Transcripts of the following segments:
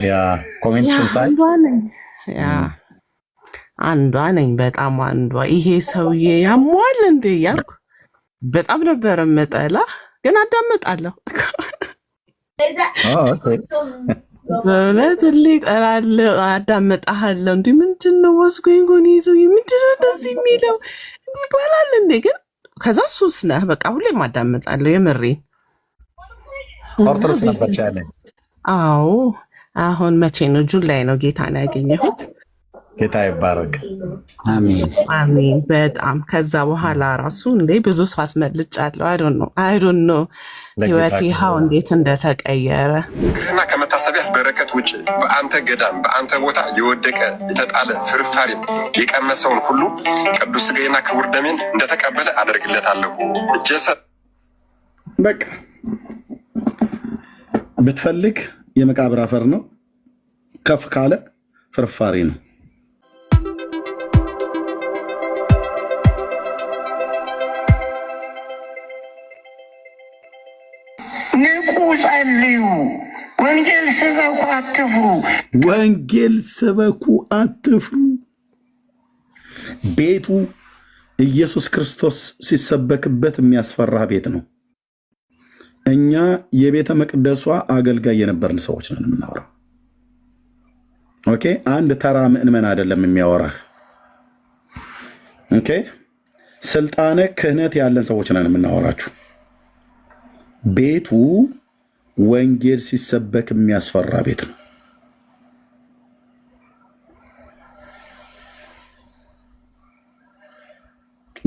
ያ ኮሜንትሽን ሳይ አንዷ ነኝ አንዷ ነኝ በጣም አንዷ። ይሄ ሰውዬ ያሟል እንዴ እያልኩ በጣም ነበር የምጠላ፣ ግን አዳምጣለሁ። በእውነት ሁሌ እጠላለሁ፣ አዳምጣለሁ። እንዲህ ምንድን ነው ወስጎኝ ጎን ይዘው ምንድን ነው እንደዚህ የሚለው ይባላል እንዴ? ግን ከዛ ሱስ ነህ በቃ ሁሌም አዳምጣለሁ። የምሬን ኦርቶዶክስ ነበርሽ ያለ? አዎ። አሁን መቼ ነው? ጁላይ ነው ጌታን ያገኘሁት። ጌታ ይባረክ። አሜን አሜን። በጣም ከዛ በኋላ ራሱ እንዴ ብዙ ሰው አስመልጫለሁ። አይዶን ነው ህይወት ይኸው እንዴት እንደተቀየረ። ግርህና ከመታሰቢያ በረከት ውጭ በአንተ ገዳም በአንተ ቦታ የወደቀ የተጣለ ፍርፋሪም የቀመሰውን ሁሉ ቅዱስ ሥጋዬና ክቡር ደሜን እንደተቀበለ አደርግለታለሁ። እጀሰ በቃ ብትፈልግ የመቃብር አፈር ነው፣ ከፍ ካለ ፍርፋሪ ነው። ንቁ፣ ጸልዩ፣ ወንጌል ስበኩ፣ አትፍሩ። ወንጌል ስበኩ፣ አትፍሩ። ቤቱ ኢየሱስ ክርስቶስ ሲሰበክበት የሚያስፈራ ቤት ነው። እኛ የቤተ መቅደሷ አገልጋይ የነበርን ሰዎች ነን የምናወራው። ኦኬ፣ አንድ ተራ ምእመን አይደለም የሚያወራህ። ኦኬ፣ ስልጣነ ክህነት ያለን ሰዎች ነን የምናወራችሁ። ቤቱ ወንጌል ሲሰበክ የሚያስፈራ ቤት ነው።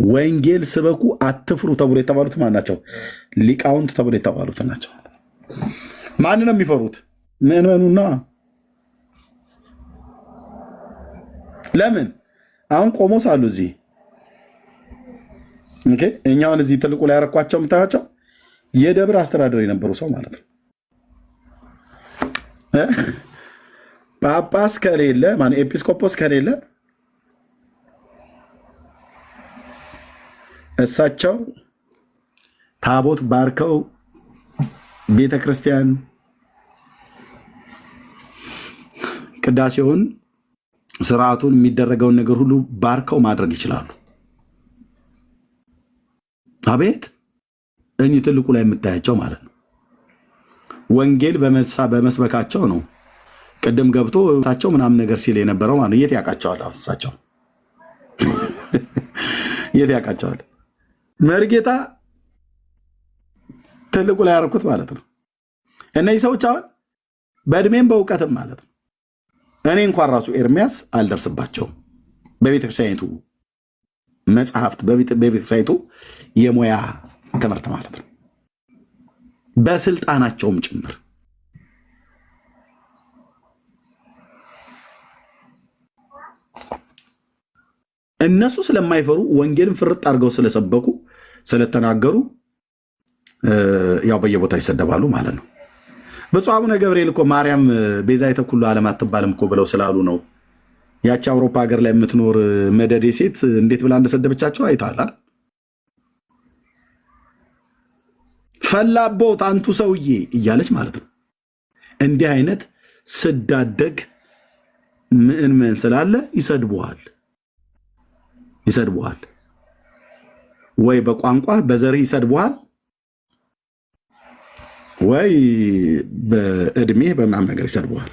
ወንጌል ስበኩ አትፍሩ ተብሎ የተባሉት ማን ናቸው? ሊቃውንት ተብሎ የተባሉት ናቸው። ማን ነው የሚፈሩት? ምእመኑና። ለምን? አሁን ቆሞስ አሉ እዚህ። እኛውን እዚህ ትልቁ ላይ ያረኳቸው የምታያቸው የደብር አስተዳደር የነበሩ ሰው ማለት ነው። ጳጳስ ከሌለ ማን ኤጲስቆጶስ ከሌለ እሳቸው ታቦት ባርከው ቤተ ክርስቲያን ቅዳሴውን፣ ስርዓቱን፣ የሚደረገውን ነገር ሁሉ ባርከው ማድረግ ይችላሉ። አቤት እኚህ ትልቁ ላይ የምታያቸው ማለት ነው። ወንጌል በመስበካቸው ነው። ቅድም ገብቶ ታቸው ምናምን ነገር ሲል የነበረው ማለት የት ያውቃቸዋል? እሳቸው የት ያውቃቸዋል? መርጌታ ትልቁ ላይ ያደረኩት ማለት ነው። እነዚህ ሰዎች አሁን በእድሜም በእውቀትም ማለት ነው እኔ እንኳን ራሱ ኤርሚያስ አልደርስባቸውም። በቤተክርስቲያኒቱ መጽሐፍት፣ በቤተክርስቲያኒቱ የሙያ ትምህርት ማለት ነው፣ በስልጣናቸውም ጭምር እነሱ ስለማይፈሩ ወንጌልን ፍርጥ አድርገው ስለሰበኩ ስለተናገሩ ያው በየቦታ ይሰደባሉ ማለት ነው። ብፁዕ አቡነ ገብርኤል እኮ ማርያም ቤዛዊተ ኩሉ ዓለም አትባልም እኮ ብለው ስላሉ ነው። ያቺ አውሮፓ ሀገር ላይ የምትኖር መደዴ ሴት እንዴት ብላ እንደሰደበቻቸው አይተሃል። ፈላቦት አንቱ ሰውዬ እያለች ማለት ነው። እንዲህ አይነት ስዳደግ ምእመን ስላለ ይሰድቡሃል። ወይ በቋንቋ በዘር ይሰድቡሃል፣ ወይ በእድሜ በምናምን ነገር ይሰድቡሃል።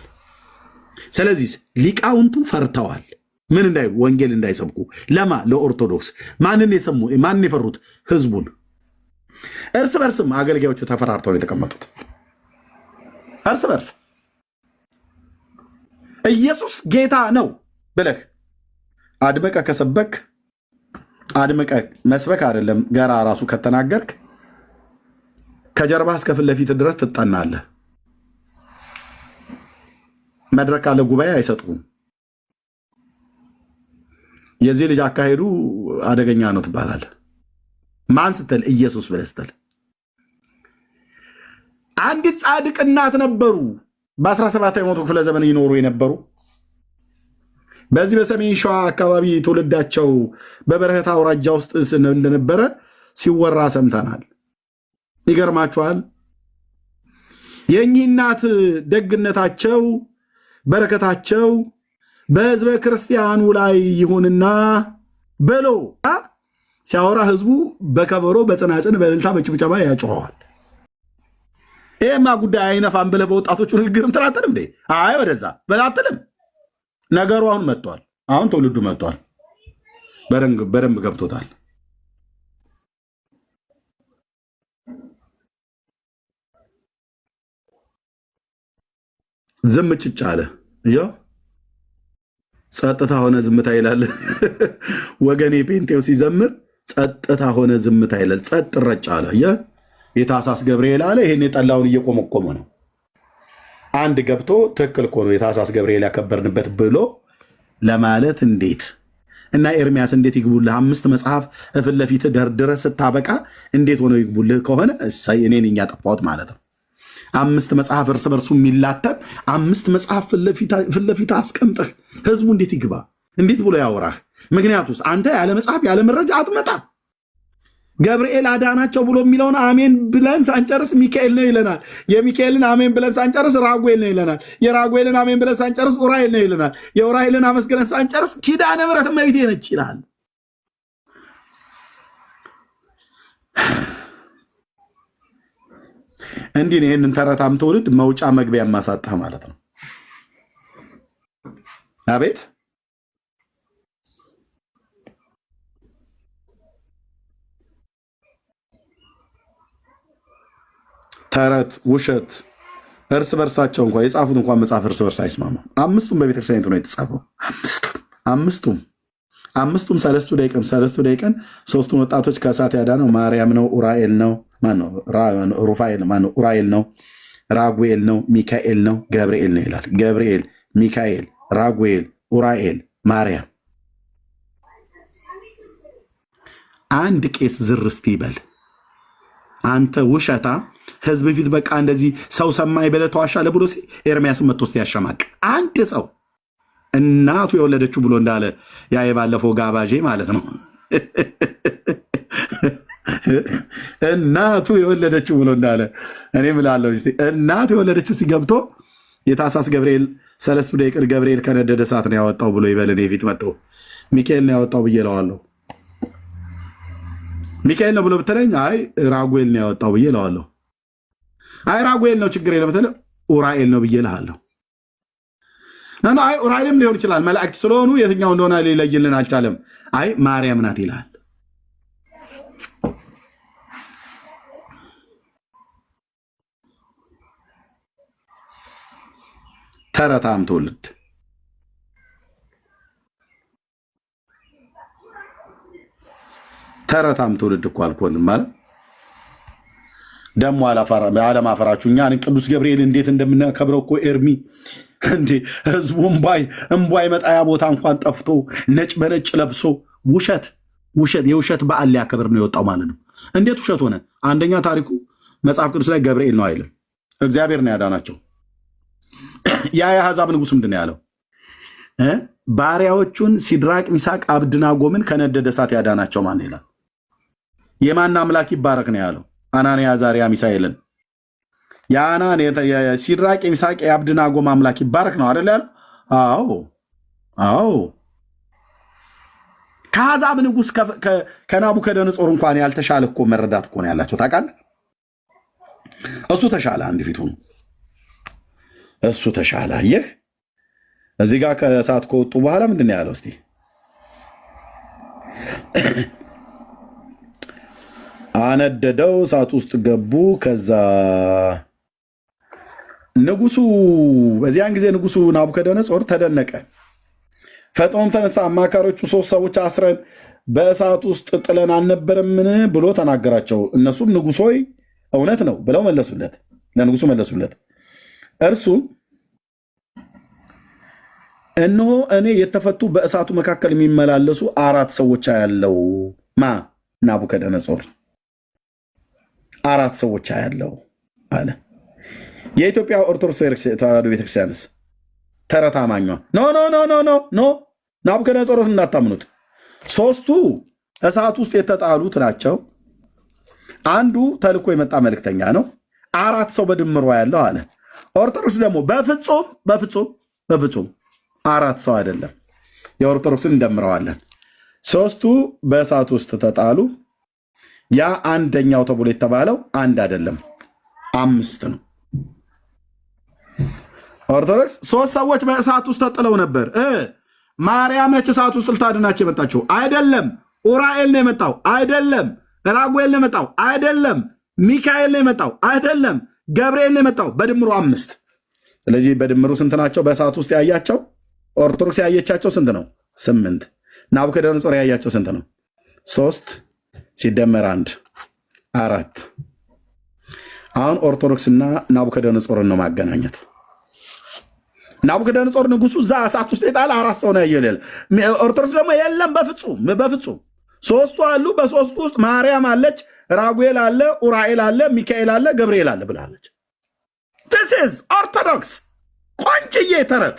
ስለዚህ ሊቃውንቱ ፈርተዋል። ምን ወንጌል እንዳይሰብኩ ለማ ለኦርቶዶክስ ማንን የፈሩት? ህዝቡን። እርስ በርስም አገልጋዮቹ ተፈራርተው የተቀመጡት እርስ በርስ ኢየሱስ ጌታ ነው ብለህ አድመቀ ከሰበክ አድመቀ መስበክ አይደለም ገራ ራሱ ከተናገርክ ከጀርባ እስከ ፊት ለፊት ድረስ ትጠናለህ። መድረክ ካለ ጉባኤ አይሰጡም። የዚህ ልጅ አካሄዱ አደገኛ ነው ትባላለህ። ማን ስትል? ኢየሱስ ብለህ ስትል። አንዲት ጻድቅ እናት ነበሩ፣ በ17ኛው ክፍለ ዘመን ይኖሩ የነበሩ በዚህ በሰሜን ሸዋ አካባቢ ትውልዳቸው በበረሃ አውራጃ ውስጥ እንደነበረ ሲወራ ሰምተናል። ይገርማችኋል። የእኚህ እናት ደግነታቸው በረከታቸው በህዝበ ክርስቲያኑ ላይ ይሁንና ብሎ ሲያወራ ህዝቡ በከበሮ በጽናጽን በእልልታ በጭብጨባ ያጮኸዋል። ይህማ ጉዳይ አይነፋም ብለህ በወጣቶቹ ንግግር እንትን አትልም እንዴ? አይ ወደዛ በላ አትልም። ነገሩ አሁን መጥቷል። አሁን ትውልዱ መጥቷል። በደንብ ገብቶታል። ዝም ጭጭ አለ። ጸጥታ ሆነ ዝምታ ይላል ወገኔ። ጴንጤው ሲዘምር ጸጥታ ሆነ ዝምታ ይላል። ጸጥ ረጭ አለ። የታህሳስ ገብርኤል አለ። ይሄን የጠላውን እየቆመቆመ ነው። አንድ ገብቶ ትክክል እኮ ነው የታህሳስ ገብርኤል ያከበርንበት ብሎ ለማለት እንዴት እና ኤርሚያስ እንዴት ይግቡልህ? 5 መጽሐፍ ፊት ለፊት ደርድረ ስታበቃ እንዴት ሆነው ይግቡልህ? ከሆነ እኔን እኛ ጠፋሁት ማለት ነው። 5 መጽሐፍ እርስ በርሱ የሚላተም 5 መጽሐፍ ፊት ለፊት አስቀምጠህ ህዝቡ እንዴት ይግባ? እንዴት ብሎ ያወራህ? ምክንያቱስ አንተ ያለ መጽሐፍ ያለ መረጃ አትመጣ። ገብርኤል አዳናቸው ብሎ የሚለውን አሜን ብለን ሳንጨርስ ሚካኤል ነው ይለናል። የሚካኤልን አሜን ብለን ሳንጨርስ ራጉኤል ነው ይለናል። የራጉኤልን አሜን ብለን ሳንጨርስ ኡራኤል ነው ይለናል። የኡራኤልን አመስግነን ሳንጨርስ ኪዳነ ምሕረት እመቤቴ ነች ይላል። እንዲህ ይህንን ተረታም ትውልድ መውጫ መግቢያ ማሳጣ ማለት ነው። አቤት ተረት፣ ውሸት እርስ በርሳቸው እንኳን የጻፉት እንኳን መጽሐፍ እርስ በርስ አይስማማም። 5ቱም በቤተክርስቲያኒቱ ነው የተጻፈው። አምስቱም ሰለስቱ ደቂቅን 3ቱን ወጣቶች ከእሳት ያዳነው ማርያም ነው፣ ኡራኤል ነው፣ ኡራኤል ነው፣ ራጉኤል ነው፣ ሚካኤል ነው፣ ገብርኤል ነው ይላል። ገብርኤል፣ ሚካኤል፣ ራጉኤል፣ ኡራኤል፣ ማርያም። አንድ ቄስ ዝር እስቲ ይበል አንተ ውሸታ ህዝብ ፊት በቃ እንደዚህ ሰው ሰማይ ብለህ ተዋሻለህ ብሎ ኤርሚያስን መጥቶ እስቲ ያሸማቅ አንድ ሰው እናቱ የወለደችው ብሎ እንዳለ ያ የባለፈው ጋባዤ ማለት ነው። እናቱ የወለደችው ብሎ እንዳለ እኔ እምላለሁ እናቱ የወለደችው ሲገብቶ የታህሳስ ገብርኤል ሰለስቱ ደቂቅ ገብርኤል ከነደደ እሳት ነው ያወጣው ብሎ ይበል። እኔ ፊት መጥቶ ሚካኤል ነው ያወጣው ብዬ እለዋለሁ። ሚካኤል ነው ብሎ ብትለኝ አይ ራጉኤል ነው ያወጣው ብዬ እለዋለሁ። አይ ራጉኤል ነው ችግር የለም ብትለኝ ኡራኤል ነው ብዬ እልሃለሁ። አይ ኡራኤልም ሊሆን ይችላል መላእክት ስለሆኑ የትኛው እንደሆነ ሊለይልን አልቻለም። አይ ማርያም ናት ይልሃል። ተረታም ትውልድ ተረታም ትውልድ እኮ አልኮንም ማለት ደግሞ አለማፈራችሁ እኛን ቅዱስ ገብርኤል እንዴት እንደምናከብረው እኮ ኤርሚ እንዴ ህዝቡ እምቧይ መጣያ ቦታ እንኳን ጠፍቶ ነጭ በነጭ ለብሶ የውሸት በዓል ሊያከብር ነው የወጣው ማለት ነው። እንዴት ውሸት ሆነ? አንደኛ ታሪኩ መጽሐፍ ቅዱስ ላይ ገብርኤል ነው አይልም፣ እግዚአብሔር ነው ያዳናቸው። ያ የአሕዛብ ንጉሥ ምንድን ነው ያለው? ባሪያዎቹን ሲድራቅ ሚሳቅ አብድናጎምን ከነደደ እሳት ያዳናቸው ማን ይላል? የማን አምላክ ይባረክ ነው ያለው? አናንያ አዛርያ ሚሳኤልን ሲድራቅ የሚሳቅ የአብድናጎም አምላክ ይባረክ ነው አይደል ያለው? አዎ ከአሕዛብ ንጉሥ ከናቡከደነጾር እንኳን ያልተሻለ እኮ መረዳት እኮ ነው ያላቸው። ታውቃለህ? እሱ ተሻለ። አንድ ፊቱ ነው እሱ ተሻለ። ይህ እዚህ ጋር ከእሳት ከወጡ በኋላ ምንድን ነው ያለው? እስቲ አነደደው፣ እሳት ውስጥ ገቡ። ከዛ ንጉሱ በዚያን ጊዜ ንጉሱ ናቡከደነጾር ተደነቀ። ፈጥኖም ተነሳ፣ አማካሪዎቹ 3 ሰዎች አስረን በእሳት ውስጥ ጥለን አልነበረምን ብሎ ተናገራቸው። እነሱም ንጉሥ ሆይ እውነት ነው ብለው መለሱለት፣ ለንጉሱ መለሱለት። እርሱም እነሆ እኔ የተፈቱ በእሳቱ መካከል የሚመላለሱ 4 ሰዎች ያለው ናቡከደነጾር 4 ሰዎች ያለው አለ። የኢትዮጵያ ኦርቶዶክስ ተዋሕዶ ቤተክርስቲያንስ ተረት አማኟ ኖ ናቡከደነጾርን እንዳታምኑት። 3ቱ እሳት ውስጥ የተጣሉት ናቸው። አንዱ ተልኮ የመጣ መልእክተኛ ነው። 4 ሰው በድምሯ ያለው አለ። ኦርቶዶክስ ደግሞ በፍጹም በፍጹም 4 ሰው አይደለም። የኦርቶዶክስን እንደምረዋለን። 3ቱ በእሳት ውስጥ ተጣሉ። ያ አንደኛው ተብሎ የተባለው አንድ አይደለም 5 ነው። ኦርቶዶክስ 3 ሰዎች በእሳት ውስጥ ተጥለው ነበር። ማርያም ነች እሳት ውስጥ ልታድናቸው የመጣችው አይደለም። ኡራኤል ነው የመጣው አይደለም። ራጉኤል ነው የመጣው አይደለም። ሚካኤል ነው የመጣው አይደለም። ገብርኤል ነው የመጣው። በድምሩ 5። ስለዚህ በድምሩ ስንት ናቸው? በእሳት ውስጥ ያያቸው ኦርቶዶክስ ያየቻቸው ስንት ነው? 8። ናቡከደነጾር ያያቸው ስንት ነው? 3 ሲደመር 1 4። አሁን ኦርቶዶክስና ናቡከደነጾርን ነው ማገናኘት። ናቡከደነጾር ንጉሱ እዛ እሳት ውስጥ የጣለ 4 ሰው ነው ያየው። ኦርቶዶክስ ደግሞ የለም፣ በፍጹም 3ቱ አሉ። በ3ቱ ውስጥ ማርያም አለች፣ ራጉኤል አለ፣ ኡራኤል አለ፣ ሚካኤል አለ፣ ገብርኤል አለ ብላለች። this is ኦርቶዶክስ ቆንጅዬ ተረት።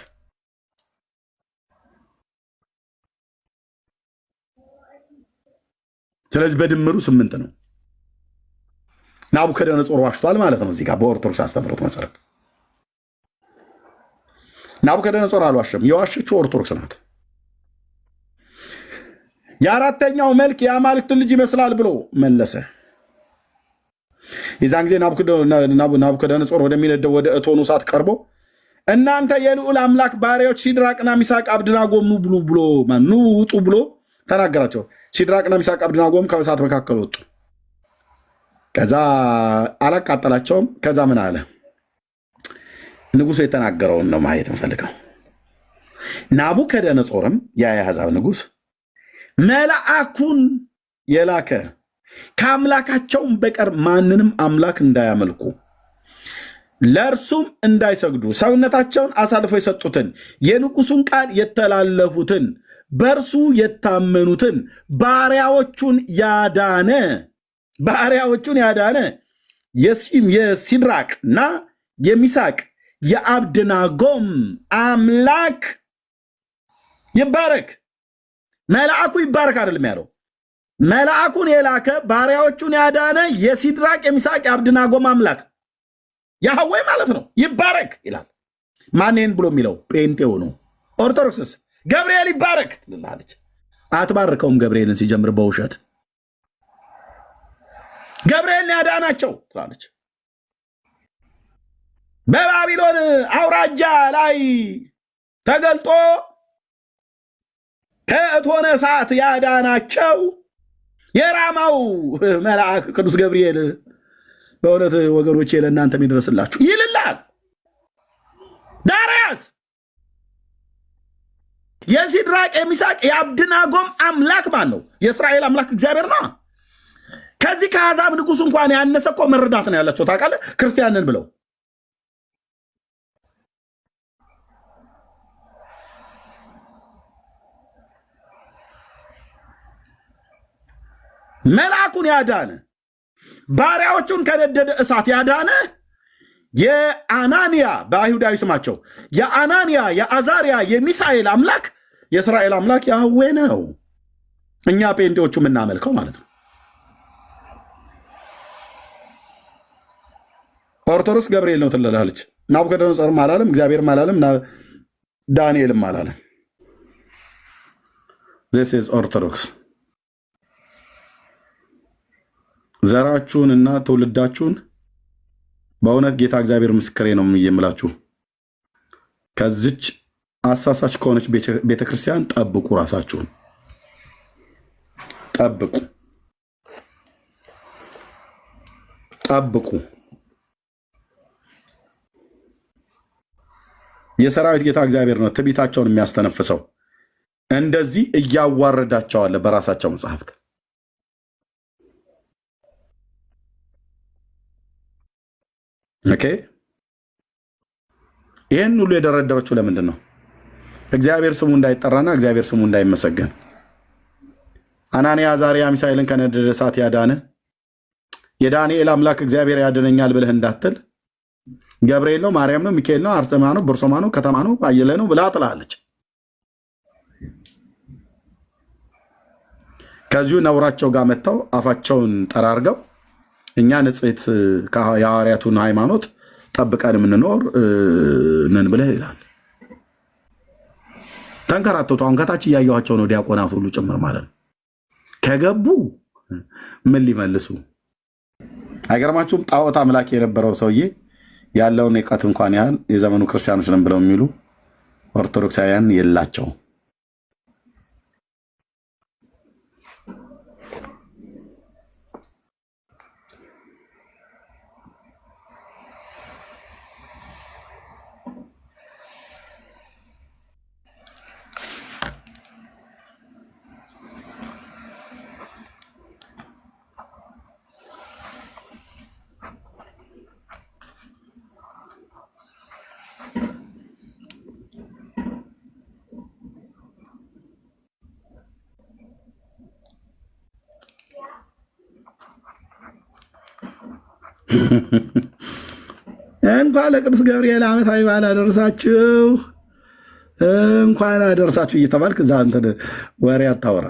ስለዚህ በድምሩ 8 ነው። ናቡከደነጾር ዋሽቷል ማለት ነው። እዚህ ጋር በኦርቶዶክስ አስተምህሮት መሰረት ናቡከደነጾር አልዋሸም። የዋሸችው ኦርቶዶክስ ናት። የአራተኛው መልክ የአማልክትን ልጅ ይመስላል ብሎ መለሰ። የዛን ጊዜ ናቡከደነጾር ወደሚነደው ወደ እቶኑ እሳት ቀርቦ እናንተ የልዑል አምላክ ባሪያዎች ሲድራቅና ሚሳቅ አብድናጎም ኑ ውጡ ብሎ ተናገራቸው። ሲድራቅና ሚሳቅ አብድናጎም ከእሳት መካከል ወጡ። ከዛ አላቃጠላቸውም። ከዛ ምን አለ? ንጉሱ የተናገረውን ነው ማየት እንፈልገው። ናቡከደነጾርም የአሕዛብ ንጉስ መልአኩን የላከ ከአምላካቸውም በቀር ማንንም አምላክ እንዳያመልኩ ለእርሱም እንዳይሰግዱ ሰውነታቸውን አሳልፎ የሰጡትን የንጉሱን ቃል የተላለፉትን በእርሱ የታመኑትን ባሪያዎቹን ያዳነ የሲድራቅና የሚሳቅ የአብድናጎም አምላክ ይባረክ። መልአኩ ይባረክ አይደለም ያለው። መልአኩን የላከ ባሪያዎቹን ያዳነ የሲድራቅ የሚሳቅ የአብድናጎም አምላክ ያህዌ ማለት ነው ይባረክ ይላል። ማንን ብሎ የሚለው? ጴንጤው ነው። ኦርቶዶክስስ ገብርኤል ይባረክ ትላለች። አትባርከውም። ገብርኤልን ሲጀምር በውሸት ገብርኤልን ያዳናቸው ትላለች። በባቢሎን አውራጃ ላይ ተገልጦ ከእቶነ እሳት ያዳናቸው የራማው መልአክ ቅዱስ ገብርኤል በእውነት ወገኖቼ ለእናንተ የሚደርስላችሁ ይልላል። ዳርያስ የሲድራቅ የሚሳቅ የአብድናጎም አምላክ ማን ነው? የእስራኤል አምላክ እግዚአብሔር ነው። ከዚህ ከአሕዛብ ንጉሥ እንኳን ያነሰ እኮ መረዳት ነው ያላቸው። ታውቃለህ? ክርስቲያንን ብለው መልአኩን ያዳነ ባሪያዎቹን ከነደደ እሳት ያዳነ የአናንያ በአይሁዳዊ ስማቸው የአናንያ የአዛሪያ የሚሳኤል አምላክ የእስራኤል አምላክ ያህዌ ነው። እኛ ጴንጤዎቹ የምናመልከው ማለት ነው። ኦርቶዶክስ ገብርኤል ነው ትላለች። ናቡከደነጾርም አላለም፣ እግዚአብሔርም አላለም፣ ዳንኤልም አላለም። ዚስ ኢዝ ኦርቶዶክስ። ዘራችሁን እና ትውልዳችሁን በእውነት ጌታ እግዚአብሔር ምስክሬ ነው የምላችሁ፣ ከዚች አሳሳች ከሆነች ቤተክርስቲያን ጠብቁ፣ ራሳችሁን ጠብቁ። የሰራዊት ጌታ እግዚአብሔር ነው ትዕቢታቸውን የሚያስተነፍሰው። እንደዚህ እያዋረዳቸዋለ በራሳቸው መጽሐፍት። ኦኬ፣ ይህን ሁሉ የደረደረችው ለምንድን ነው? እግዚአብሔር ስሙ እንዳይጠራና እግዚአብሔር ስሙ እንዳይመሰገን። አናንያ አዛርያ ሚሳኤልን ከነደደ እሳት ያዳነ የዳንኤል አምላክ እግዚአብሔር ያድነኛል ብለህ እንዳትል ገብርኤል ነው፣ ማርያም ነው፣ ሚካኤል ነው፣ አርሴማ ነው፣ ቦርሶማ ነው፣ ከተማ ነው፣ አየለ ነው ብላ ጥላለች። ከዚሁ ነውራቸው ጋር መጥተው አፋቸውን ጠራርገው እኛ ንጽሕት የሐዋርያቱን ሃይማኖት ጠብቀን የምንኖር ነን ብለህ ይላል። ተንከራተቱ። አሁን ከታች እያየኋቸው ነው፣ ዲያቆናት ሁሉ ጭምር ማለት ነው። ከገቡ ምን ሊመልሱ? አይገርማችሁም? ጣዖት አምላክ የነበረው ሰውዬ ያለውን እውቀት እንኳን ያህል የዘመኑ ክርስቲያኖች ነን ብለው የሚሉ ኦርቶዶክሳውያን የላቸውም። እንኳን ለቅዱስ ገብርኤል ዓመታዊ በዓል አደረሳችሁ፣ እንኳን አደረሳችሁ እየተባልክ እዛ እንትን ወሬ አታወራ።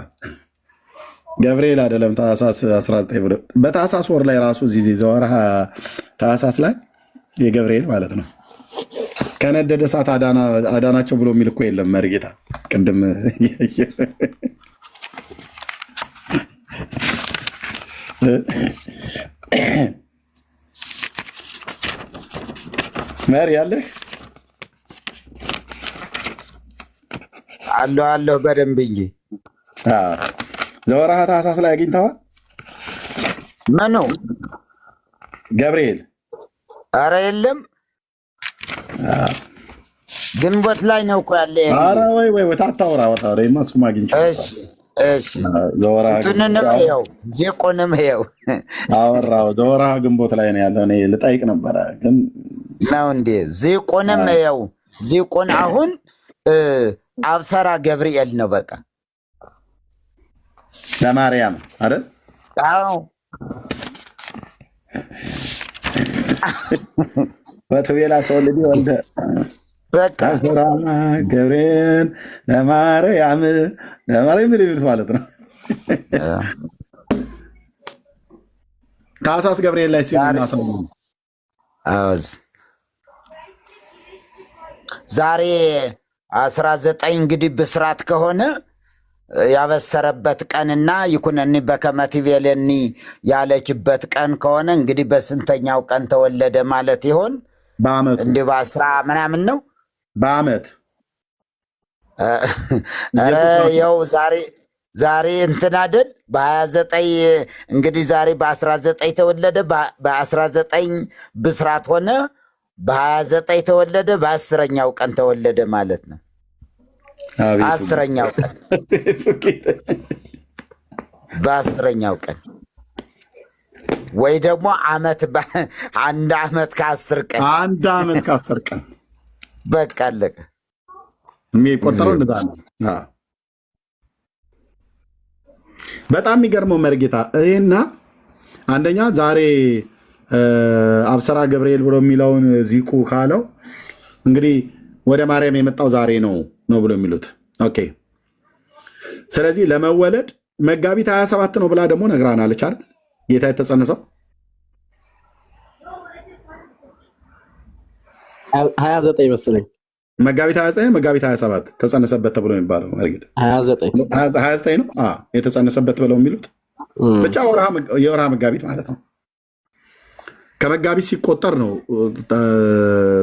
ገብርኤል አይደለም ታህሳስ 19 ብሎ በታህሳስ ወር ላይ ራሱ እዚህ ዘወርሃ ታህሳስ ላይ የገብርኤል ማለት ነው። ከነደደ እሳት አዳናቸው ብሎ የሚል እኮ የለም። መርጌታ ቅድም መሪ ያለህ አለሁ በደንብ እንጂ ዘወርሃ ታህሳስ ላይ አግኝተዋል። ምኑ ገብርኤል? አረ የለም ግንቦት ላይ ነው እኮ ያለ። አረ ወይ ታታውራ ወጣ እሱ ማግኝቻ። እሺ እንትንንም ይኸው ዜቆንም ይኸው አወራው። ዘወርሃ ግንቦት ላይ ነው ያለው። እኔ ልጠይቅ ነበረ ግን ነው እንዴ? ዜቆንም ይኸው ዜቆን አሁን አብሰራ ገብርኤል ነው በቃ ለማርያም አይደል? አዎ ወትቤላ ተወልዲ ወልደ በቃ አብሰራ ገብርኤል ለማርያም የሚሉት ማለት ነው። ታህሳስ ገብርኤል ላይ ሲናሰሙ ዛሬ 19 እንግዲህ ብስራት ከሆነ ያበሰረበት ቀንና ይኩነኒ በከመ ትቤለኒ ያለችበት ቀን ከሆነ እንግዲህ በስንተኛው ቀን ተወለደ ማለት ይሆን? በአመቱ እንዲህ በ10 ምናምን ነው በአመት። ያው ዛሬ እንትን አይደል በ29 እንግዲህ ዛሬ በ19 ተወለደ፣ በ19 ብስራት ሆነ፣ በ29 ተወለደ፣ በ10ኛው ቀን ተወለደ ማለት ነው። 10ኛው ቀን በ10ኛው ቀን ወይ ደግሞ አመት አንድ አመት ከ10 ቀን አንድ አመት ከ10 ቀን በቃ አለቀ። የሚቆጠረው እንደዛ ነው። በጣም የሚገርመው መርጌታ ይሄና አንደኛ ዛሬ አብሰራ ገብርኤል ብሎ የሚለውን ዚቁ ካለው እንግዲህ ወደ ማርያም የመጣው ዛሬ ነው ብሎ የሚሉት ኦኬ። ስለዚህ ለመወለድ መጋቢት 27 ነው ብላ ደግሞ ነግራናለች አይደል? ጌታ የተጸነሰው 29 መሰለኝ። መጋቢት 29 መጋቢት 27 ተጸነሰበት ተብሎ የሚባለው መርጌታ 29 ነው የተጸነሰበት ብለው የሚሉት ብቻ የወርሃ መጋቢት ማለት ነው። ከመጋቢት ሲቆጠር ነው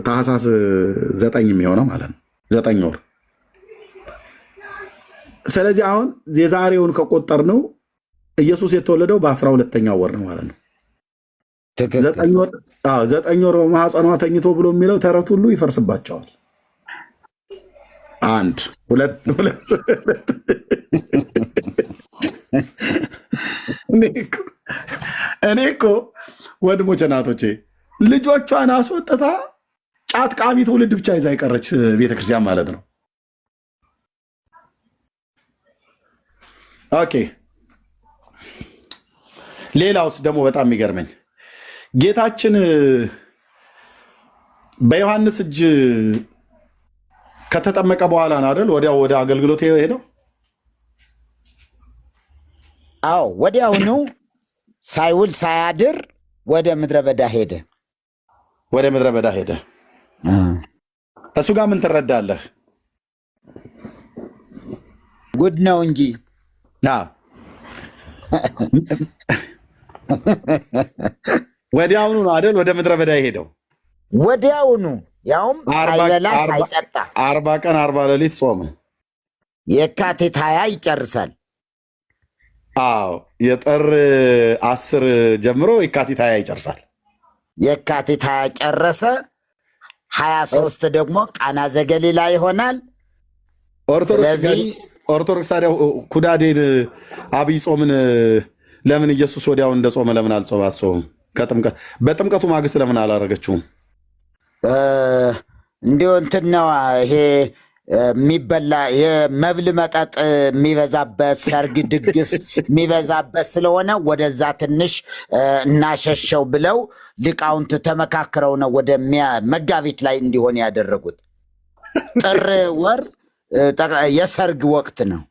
ታህሳስ 9 የሚሆነው ማለት ነው። 9 ወር። ስለዚህ አሁን የዛሬውን ከቆጠር ነው ኢየሱስ የተወለደው በ12ኛው ወር ነው ማለት ነው። 9 ወር በማህፀኗ ተኝቶ ብሎ የሚለው ተረት ሁሉ ይፈርስባቸዋል። አንድ ሁለት እኔ እኮ ወንድሞቼ እናቶቼ ልጆቿን አስወጥታ ጫት ቃሚ ትውልድ ብቻ ይዛ የቀረች ቤተክርስቲያን ማለት ነው። ኦኬ። ሌላውስ ደግሞ በጣም የሚገርመኝ ጌታችን በዮሐንስ እጅ ከተጠመቀ በኋላ ነው አይደል? ወዲያው ወደ አገልግሎት ሄደው። አዎ ወዲያውኑ ሳይውል ሳያድር ወደ ምድረ በዳ ሄደ። እሱ ጋር ምን ትረዳለህ? ጉድ ነው እንጂ ወዲያውኑ ነው አይደል ወደ ምድረ በዳ የሄደው። ወዲያውኑ ያውም ሳይበላ ሳይጠጣ 40 ቀን 40 ሌሊት ጾመ። የካቲት 20 ይጨርሳል። አዎ የጥር 10 ጀምሮ የካቲት 20 ይጨርሳል። የካቲት 20 ጨረሰ። 23 ደግሞ ቃና ዘገሊላ ይሆናል። ኦርቶዶክስ ታዲያ ኩዳዴን አብይ ጾምን ለምን ኢየሱስ ወዲያው እንደ ጾመ ለምን አልጾም? በጥምቀቱ ማግስት ለምን አላረገችውም? እንዲሁ እንትን ነው ይሄ የሚበላ የመብል መጠጥ የሚበዛበት ሰርግ ድግስ የሚበዛበት ስለሆነ ወደዛ ትንሽ እናሸሸው ብለው ሊቃውንት ተመካክረው ነው ወደ መጋቢት ላይ እንዲሆን ያደረጉት። ጥር ወር የሰርግ ወቅት ነው።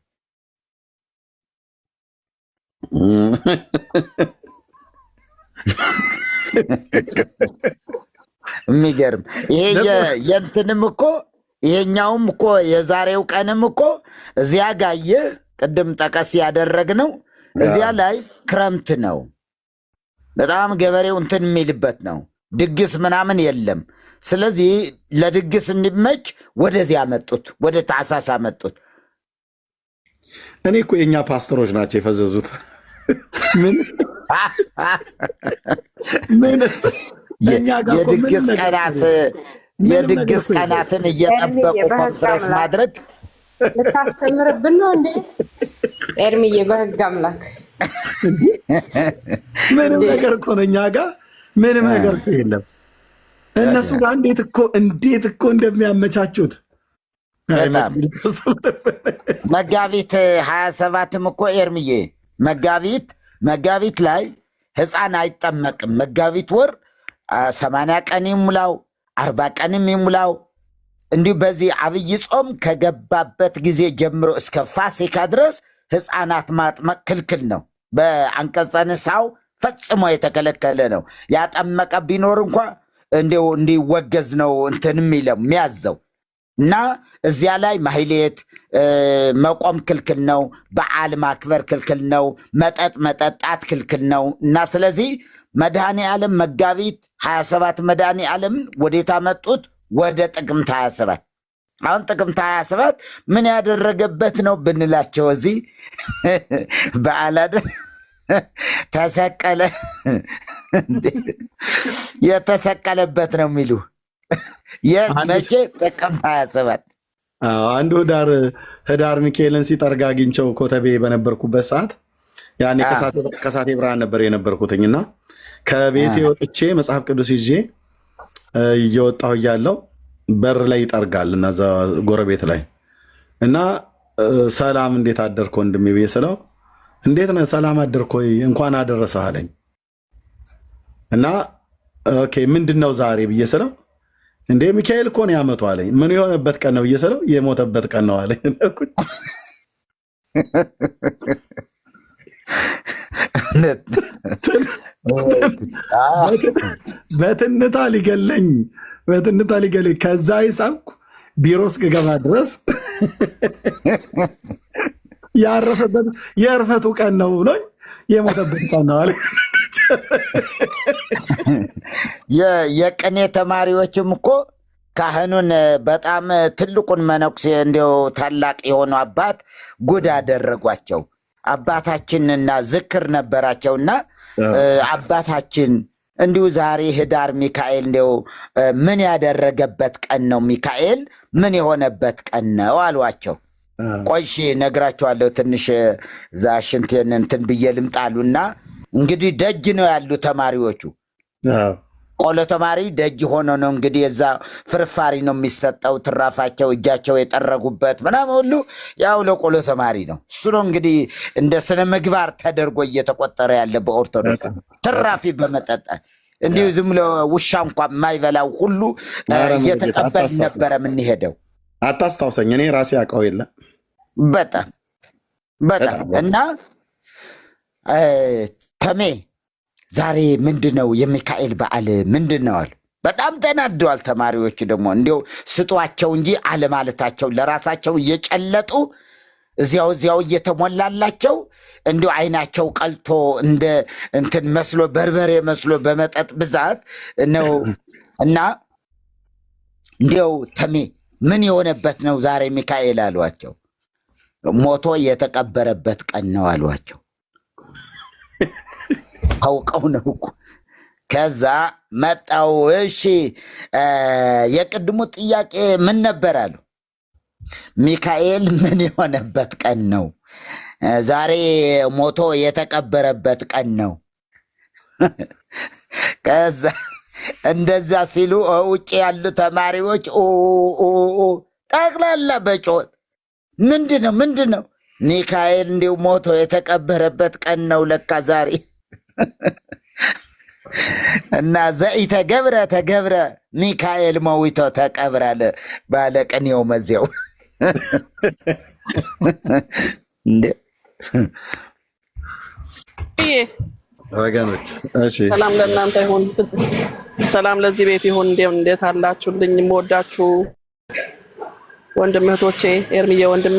የሚገርም ይሄ የእንትንም እኮ ይሄኛውም እኮ የዛሬው ቀንም እኮ እዚያ ጋየ ቅድም ጠቀስ ያደረግነው እዚያ ላይ ክረምት ነው። በጣም ገበሬው እንትን የሚልበት ነው። ድግስ ምናምን የለም። ስለዚህ ለድግስ እንዲመች ወደዚያ መጡት፣ ወደ ታኅሳስ መጡት። እኔ እኮ የእኛ ፓስተሮች ናቸው የፈዘዙት። የድግስ ቀናትን እየጠበቁ ኮንፍረንስ ማድረግ ልታስተምርብን ነው እንዴ ኤርሚዬ? በህግ አምላክ ምንም ነገር እኮ ነው እኛ ጋር ምንም ነገር እኮ የለም። እነሱ ጋር እንዴት እኮ እንደሚያመቻቹት መጋቢት 27ም እኮ ኤርሚዬ መጋቢት ላይ ህፃን አይጠመቅም። መጋቢት ወር 80 ቀን ይሙላው 40 ቀንም ይሙላው እንዲሁ በዚህ አብይ ጾም ከገባበት ጊዜ ጀምሮ እስከ ፋሲካ ድረስ ህፃናት ማጥመቅ ክልክል ነው። በአንቀጸ ንስሐው ፈጽሞ የተከለከለ ነው። ያጠመቀ ቢኖር እንኳ እንዲወገዝ ነው እንትን የሚያዘው እና እዚያ ላይ ማህሌት መቆም ክልክል ነው። በዓል ማክበር ክልክል ነው። መጠጥ መጠጣት ክልክል ነው። እና ስለዚህ መድኃኔ ዓለም መጋቢት 27 መድኃኔ ዓለም ወዴት አመጡት? ወደ ጥቅምት 27። አሁን ጥቅምት 27 ምን ያደረገበት ነው ብንላቸው እዚህ በዓል ተሰቀለ የተሰቀለበት ነው የሚሉ መቼ? ጥቅምት 27 አንዱ ህዳር ሚካኤልን ሲጠርግ አግኝቸው ኮተቤ በነበርኩበት ሰዓት ያኔ ከሳቴ ብርሃን ነበር የነበርኩትኝና ከቤቴ ወጥቼ መጽሐፍ ቅዱስ ይዤ እየወጣሁ እያለሁ በር ላይ ይጠርጋል እና እዛ ጎረቤት ላይ እና ሰላም እንዴት አደርክ ወንድሜ ብዬ ስለው እንዴት ነህ ሰላም አደርክ ወይ እንኳን አደረሰህ አለኝ እና ኦኬ ምንድነው ዛሬ ብዬ ስለው እንዴ ሚካኤል እኮ ነው ያመጡ አለኝ። ምን የሆነበት ቀን ነው ብዬ ስለው የሞተበት ቀን ነው አለኝ። በትንታ ሊገለኝ ከዛ ይሳኩ ቢሮ እስክገባ ድረስ ያረፈበት የእርፈቱ ቀን ነው ብሎኝ የሞተበት ቀን ነው አለኝ። የቅኔ ተማሪዎችም እኮ ካህኑን በጣም ትልቁን መነኩሴ እንዲያው ታላቅ የሆኑ አባት ጉድ አደረጓቸው። አባታችንና ዝክር ነበራቸውና አባታችን እንዲሁ ዛሬ ህዳር ሚካኤል እንዲው ምን ያደረገበት ቀን ነው? ሚካኤል ምን የሆነበት ቀን ነው አሏቸው። ቆይሽ ነግራቸዋለሁ። ትንሽ እዛ ሽንቴን እንትን ብዬ ልምጣሉና እንግዲህ ደጅ ነው ያሉ ተማሪዎቹ። ቆሎ ተማሪ ደጅ ሆኖ ነው እንግዲህ የዛ ፍርፋሪ ነው የሚሰጠው። ትራፋቸው እጃቸው የጠረጉበት ምናምን ሁሉ ያው ለቆሎ ተማሪ ነው። እሱ ነው እንግዲህ እንደ ስነ ምግባር ተደርጎ እየተቆጠረ ያለ በኦርቶዶክስ ትራፊ በመጠጣት እንዲሁ ዝም ለውሻ እንኳ የማይበላው ሁሉ እየተቀበል ነበረ የምንሄደው። አታስታውሰኝ፣ እኔ ራሴ አውቀው የለ በጣም እና ተሜ ዛሬ ምንድን ነው የሚካኤል በዓል ምንድን ነው አሉ። በጣም ተናደዋል ተማሪዎች። ደግሞ እንዲው ስጧቸው እንጂ አለማለታቸው ለራሳቸው እየጨለጡ እዚያው እየተሞላላቸው እንዲሁ አይናቸው ቀልቶ እንደ እንትን መስሎ በርበሬ መስሎ በመጠጥ ብዛት ነው። እና እንዲያው ተሜ ምን የሆነበት ነው ዛሬ ሚካኤል አሏቸው። ሞቶ የተቀበረበት ቀን ነው አሏቸው። አውቀው ነው እኮ። ከዛ መጣው። እሺ የቅድሙ ጥያቄ ምን ነበር አሉ። ሚካኤል ምን የሆነበት ቀን ነው? ዛሬ ሞቶ የተቀበረበት ቀን ነው። ከዛ እንደዛ ሲሉ ውጭ ያሉ ተማሪዎች ጠቅላላ በጮት ምንድን ነው ሚካኤል እንዲሁ ሞቶ የተቀበረበት ቀን ነው ለካ ዛሬ። እና ተገብረ ሚካኤል መዊቶ ተቀብራለ ባለቅኔው መዚያው እንዴ ወገኖች እሺ፣ ሰላም ለእናንተ ይሁን፣ ሰላም ለዚህ ቤት ይሁን። እንዴት አላችሁልኝ? የምወዳችሁ ወንድም እህቶቼ፣ ኤርሚዬ ወንድሜ፣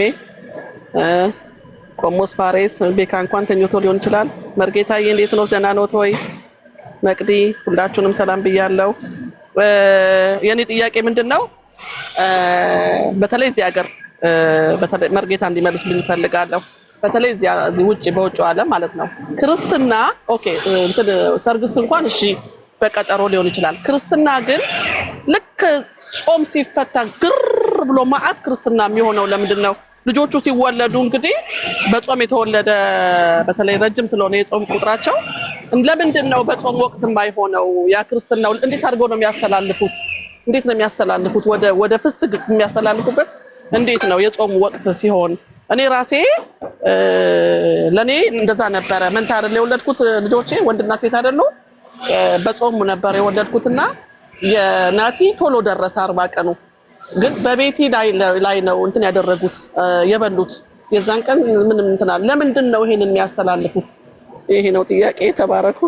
ቆሞስ ፋሬስ ቤካ እንኳን ተኝቶ ሊሆን ይችላል። መርጌታዬ እንዴት ነው? ደህና ነው ወይ? መቅዲ ሁላችሁንም ሰላም ብያለሁ። የኔ ጥያቄ ምንድነው? በተለይ እዚህ ሀገር በተለይ መርጌታ እንዲመልሱልኝ እፈልጋለሁ። በተለይ እዚህ ውጪ በውጭው ዓለም ማለት ነው ክርስትና ኦኬ እንትን ሰርግስ እንኳን እሺ በቀጠሮ ሊሆን ይችላል። ክርስትና ግን ልክ ጾም ሲፈታ ግር ብሎ ማአት ክርስትና የሚሆነው ለምንድን ነው? ልጆቹ ሲወለዱ እንግዲህ በጾም የተወለደ በተለይ ረጅም ስለሆነ የጾም ቁጥራቸው ለምንድን ነው በጾም ወቅት የማይሆነው? ያ ክርስትናው እንዴት አድርገው ነው የሚያስተላልፉት? እንዴት ነው የሚያስተላልፉት? ወደ ፍስግ የሚያስተላልፉበት እንዴት ነው የጾም ወቅት ሲሆን? እኔ ራሴ ለኔ እንደዛ ነበረ። መንታ አይደል የወለድኩት ልጆቼ ወንድና ሴት አይደሉ? በጾም ነበር የወለድኩትና የናቲ ቶሎ ደረሰ 40 ቀኑ። ግን በቤቲ ላይ ነው እንትን ያደረጉት የበሉት። የዛን ቀን ምንም እንትና ለምንድን ነው ይሄንን የሚያስተላልፉት? ይሄ ነው ጥያቄ። ተባረኩ።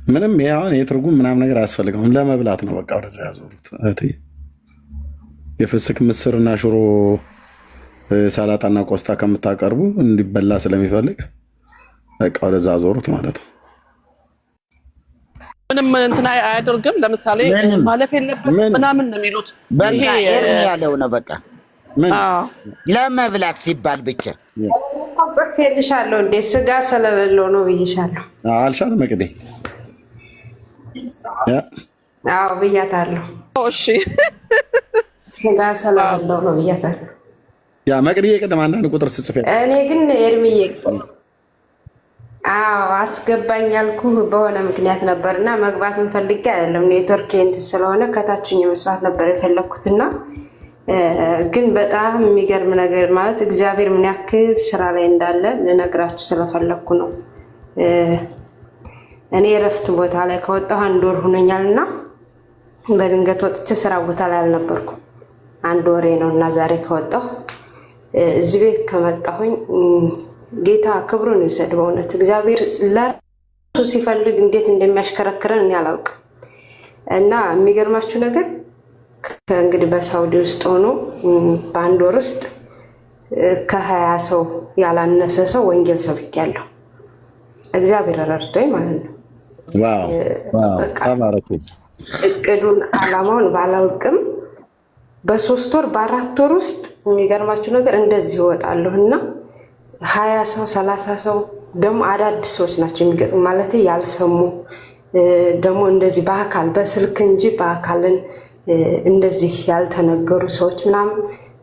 ምንም ያውን የትርጉም ምናምን ነገር አያስፈልገውም። ለመብላት ነው በቃ ወደዛ ያዞሩት። እህቴ የፍስክ ምስርና ሽሮ ሰላጣና ቆስጣ ከምታቀርቡ እንዲበላ ስለሚፈልግ በቃ ወደዛ አዞሩት ማለት ነው። ምንም እንትን አያደርግም። ለምሳሌ ማለፍ የለበትም ምናምን ነው የሚሉት። በቃ ኤርሚ ያለው ነው በቃ ለመብላት ሲባል ብቻ ጽፌልሻለሁ እንዴ ስጋ ስለሌለው ነው ብዬሻለሁ። አልሻት መቅዴ አዎ ብያታለሁ። እሺ ስጋ ስለሌለው ነው ብያታለሁ። ያ መቅዴ የቀደም አንዳንድ ቁጥር ስጽፍ እኔ ግን ኤርሚዬ አስገባኝ ያልኩህ በሆነ ምክንያት ነበርና መግባት ፈልጌ አይደለም። ኔትወርክ እንትን ስለሆነ ከታችኝ መስዋዕት ነበር የፈለኩትና ግን በጣም የሚገርም ነገር ማለት እግዚአብሔር ምን ያክል ስራ ላይ እንዳለ ልነግራችሁ ስለፈለኩ ነው። እኔ እረፍት ቦታ ላይ ከወጣሁ 1 ወር ሆኖኛልና በድንገት ወጥቼ ስራ ቦታ ላይ አልነበርኩም። 1 ወሬ ነውና ዛሬ ከወጣሁ እዚህ ቤት ከመጣሁኝ ጌታ ክብሩን ይውሰድ። በእውነት እግዚአብሔር ለራሱ ሲፈልግ እንዴት እንደሚያሽከረክረን እኔ አላውቅም። እና የሚገርማችሁ ነገር ከእንግዲህ በሳውዲ ውስጥ ሆኖ በ1 ወር ውስጥ ከ20 ሰው ያላነሰ ሰው ወንጌል ሰብኬያለሁ። እግዚአብሔር ረድቶኝ ማለት ነው። እቅዱን አላማውን ባላውቅም በ3 ወር በ4 ወር ውስጥ የሚገርማችሁ ነገር እንደዚህ ይወጣለሁና 20 ሰው 30 ሰው ደግሞ አዳዲስ ሰዎች ናቸው የሚገጥሙ ማለት ያልሰሙ ደግሞ እንደዚህ በአካል በስልክ እንጂ በአካልን እንደዚህ ያልተነገሩ ሰዎች ምናምን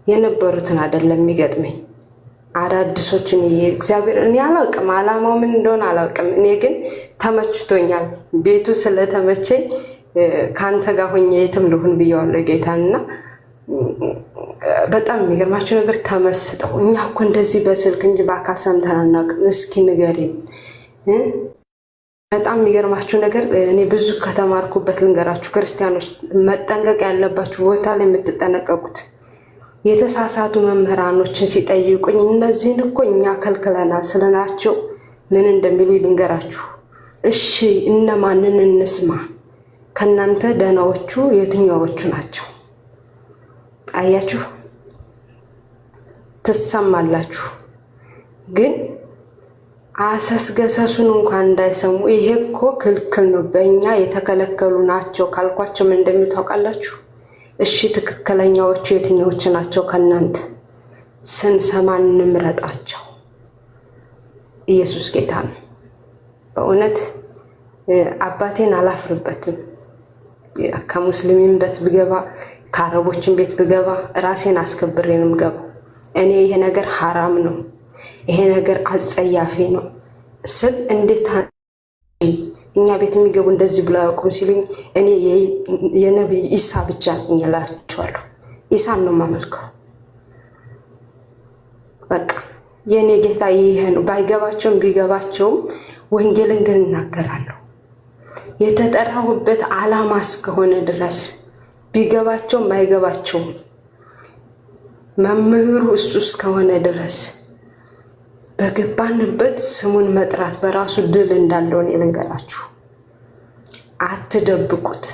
የነበሩትን አይደለም የሚገጥመኝ አዳዲሶችን እግዚአብሔር እኔ አላውቅም አላማው ምን እንደሆነ አላውቅም። እኔ ግን ተመችቶኛል። ቤቱ ስለተመቸኝ ካንተ ጋር ሆኜ የትም ልሁን ብየዋለሁ ጌታንና በጣም የሚገርማችሁ ነገር ተመስጠው እኛ እኮ እንደዚህ በስልክ እንጂ በአካል ሰምተን አናውቅም። እስኪ ንገሪን። በጣም የሚገርማችሁ ነገር እኔ ብዙ ከተማርኩበት ልንገራችሁ። ክርስቲያኖች መጠንቀቅ ያለባችሁ ቦታ ላይ የምትጠነቀቁት የተሳሳቱ መምህራኖችን ሲጠይቁኝ እነዚህን እኮ እኛ ከልክለናል ስለናቸው ምን እንደሚሉ ልንገራችሁ። እሺ እነማንን እንስማ? ከናንተ ደህናዎቹ የትኛዎቹ ናቸው? አያችሁ ትሰማላችሁ ግን አሰስገሰሱን እንኳን እንዳይሰሙ ይሄ እኮ ክልክል ነው በእኛ የተከለከሉ ናቸው ካልኳቸው ምን እንደሚታወቃላችሁ እሺ ትክክለኛዎቹ የትኞቹ ናቸው ከናንተ ስንሰማ እንምረጣቸው ኢየሱስ ጌታ ነው በእውነት አባቴን አላፍርበትም ከሙስሊሚን ቤት ብገባ ከአረቦችን ቤት ብገባ ራሴን አስከብሬ ነው የምገባው እኔ ይሄ ነገር ሐራም ነው ይሄ ነገር አጸያፊ ነው ስል እንዴት እኛ ቤት የሚገቡ እንደዚህ ብለው ያውቁም ሲሉኝ እኔ የነብይ ኢሳ ብቻ እኛላችኋለሁ ኢሳን ነው ማመልከው በቃ የኔ ጌታ ይሄ ነው ባይገባቸውም ቢገባቸውም ወንጌልን ግን እናገራለሁ የተጠራሁበት ዓላማ እስከሆነ ድረስ ቢገባቸውም ባይገባቸውም መምህሩ እሱ እስከሆነ ድረስ በገባንበት ስሙን መጥራት በራሱ ድል እንዳለው ልንገራችሁ አትደብቁት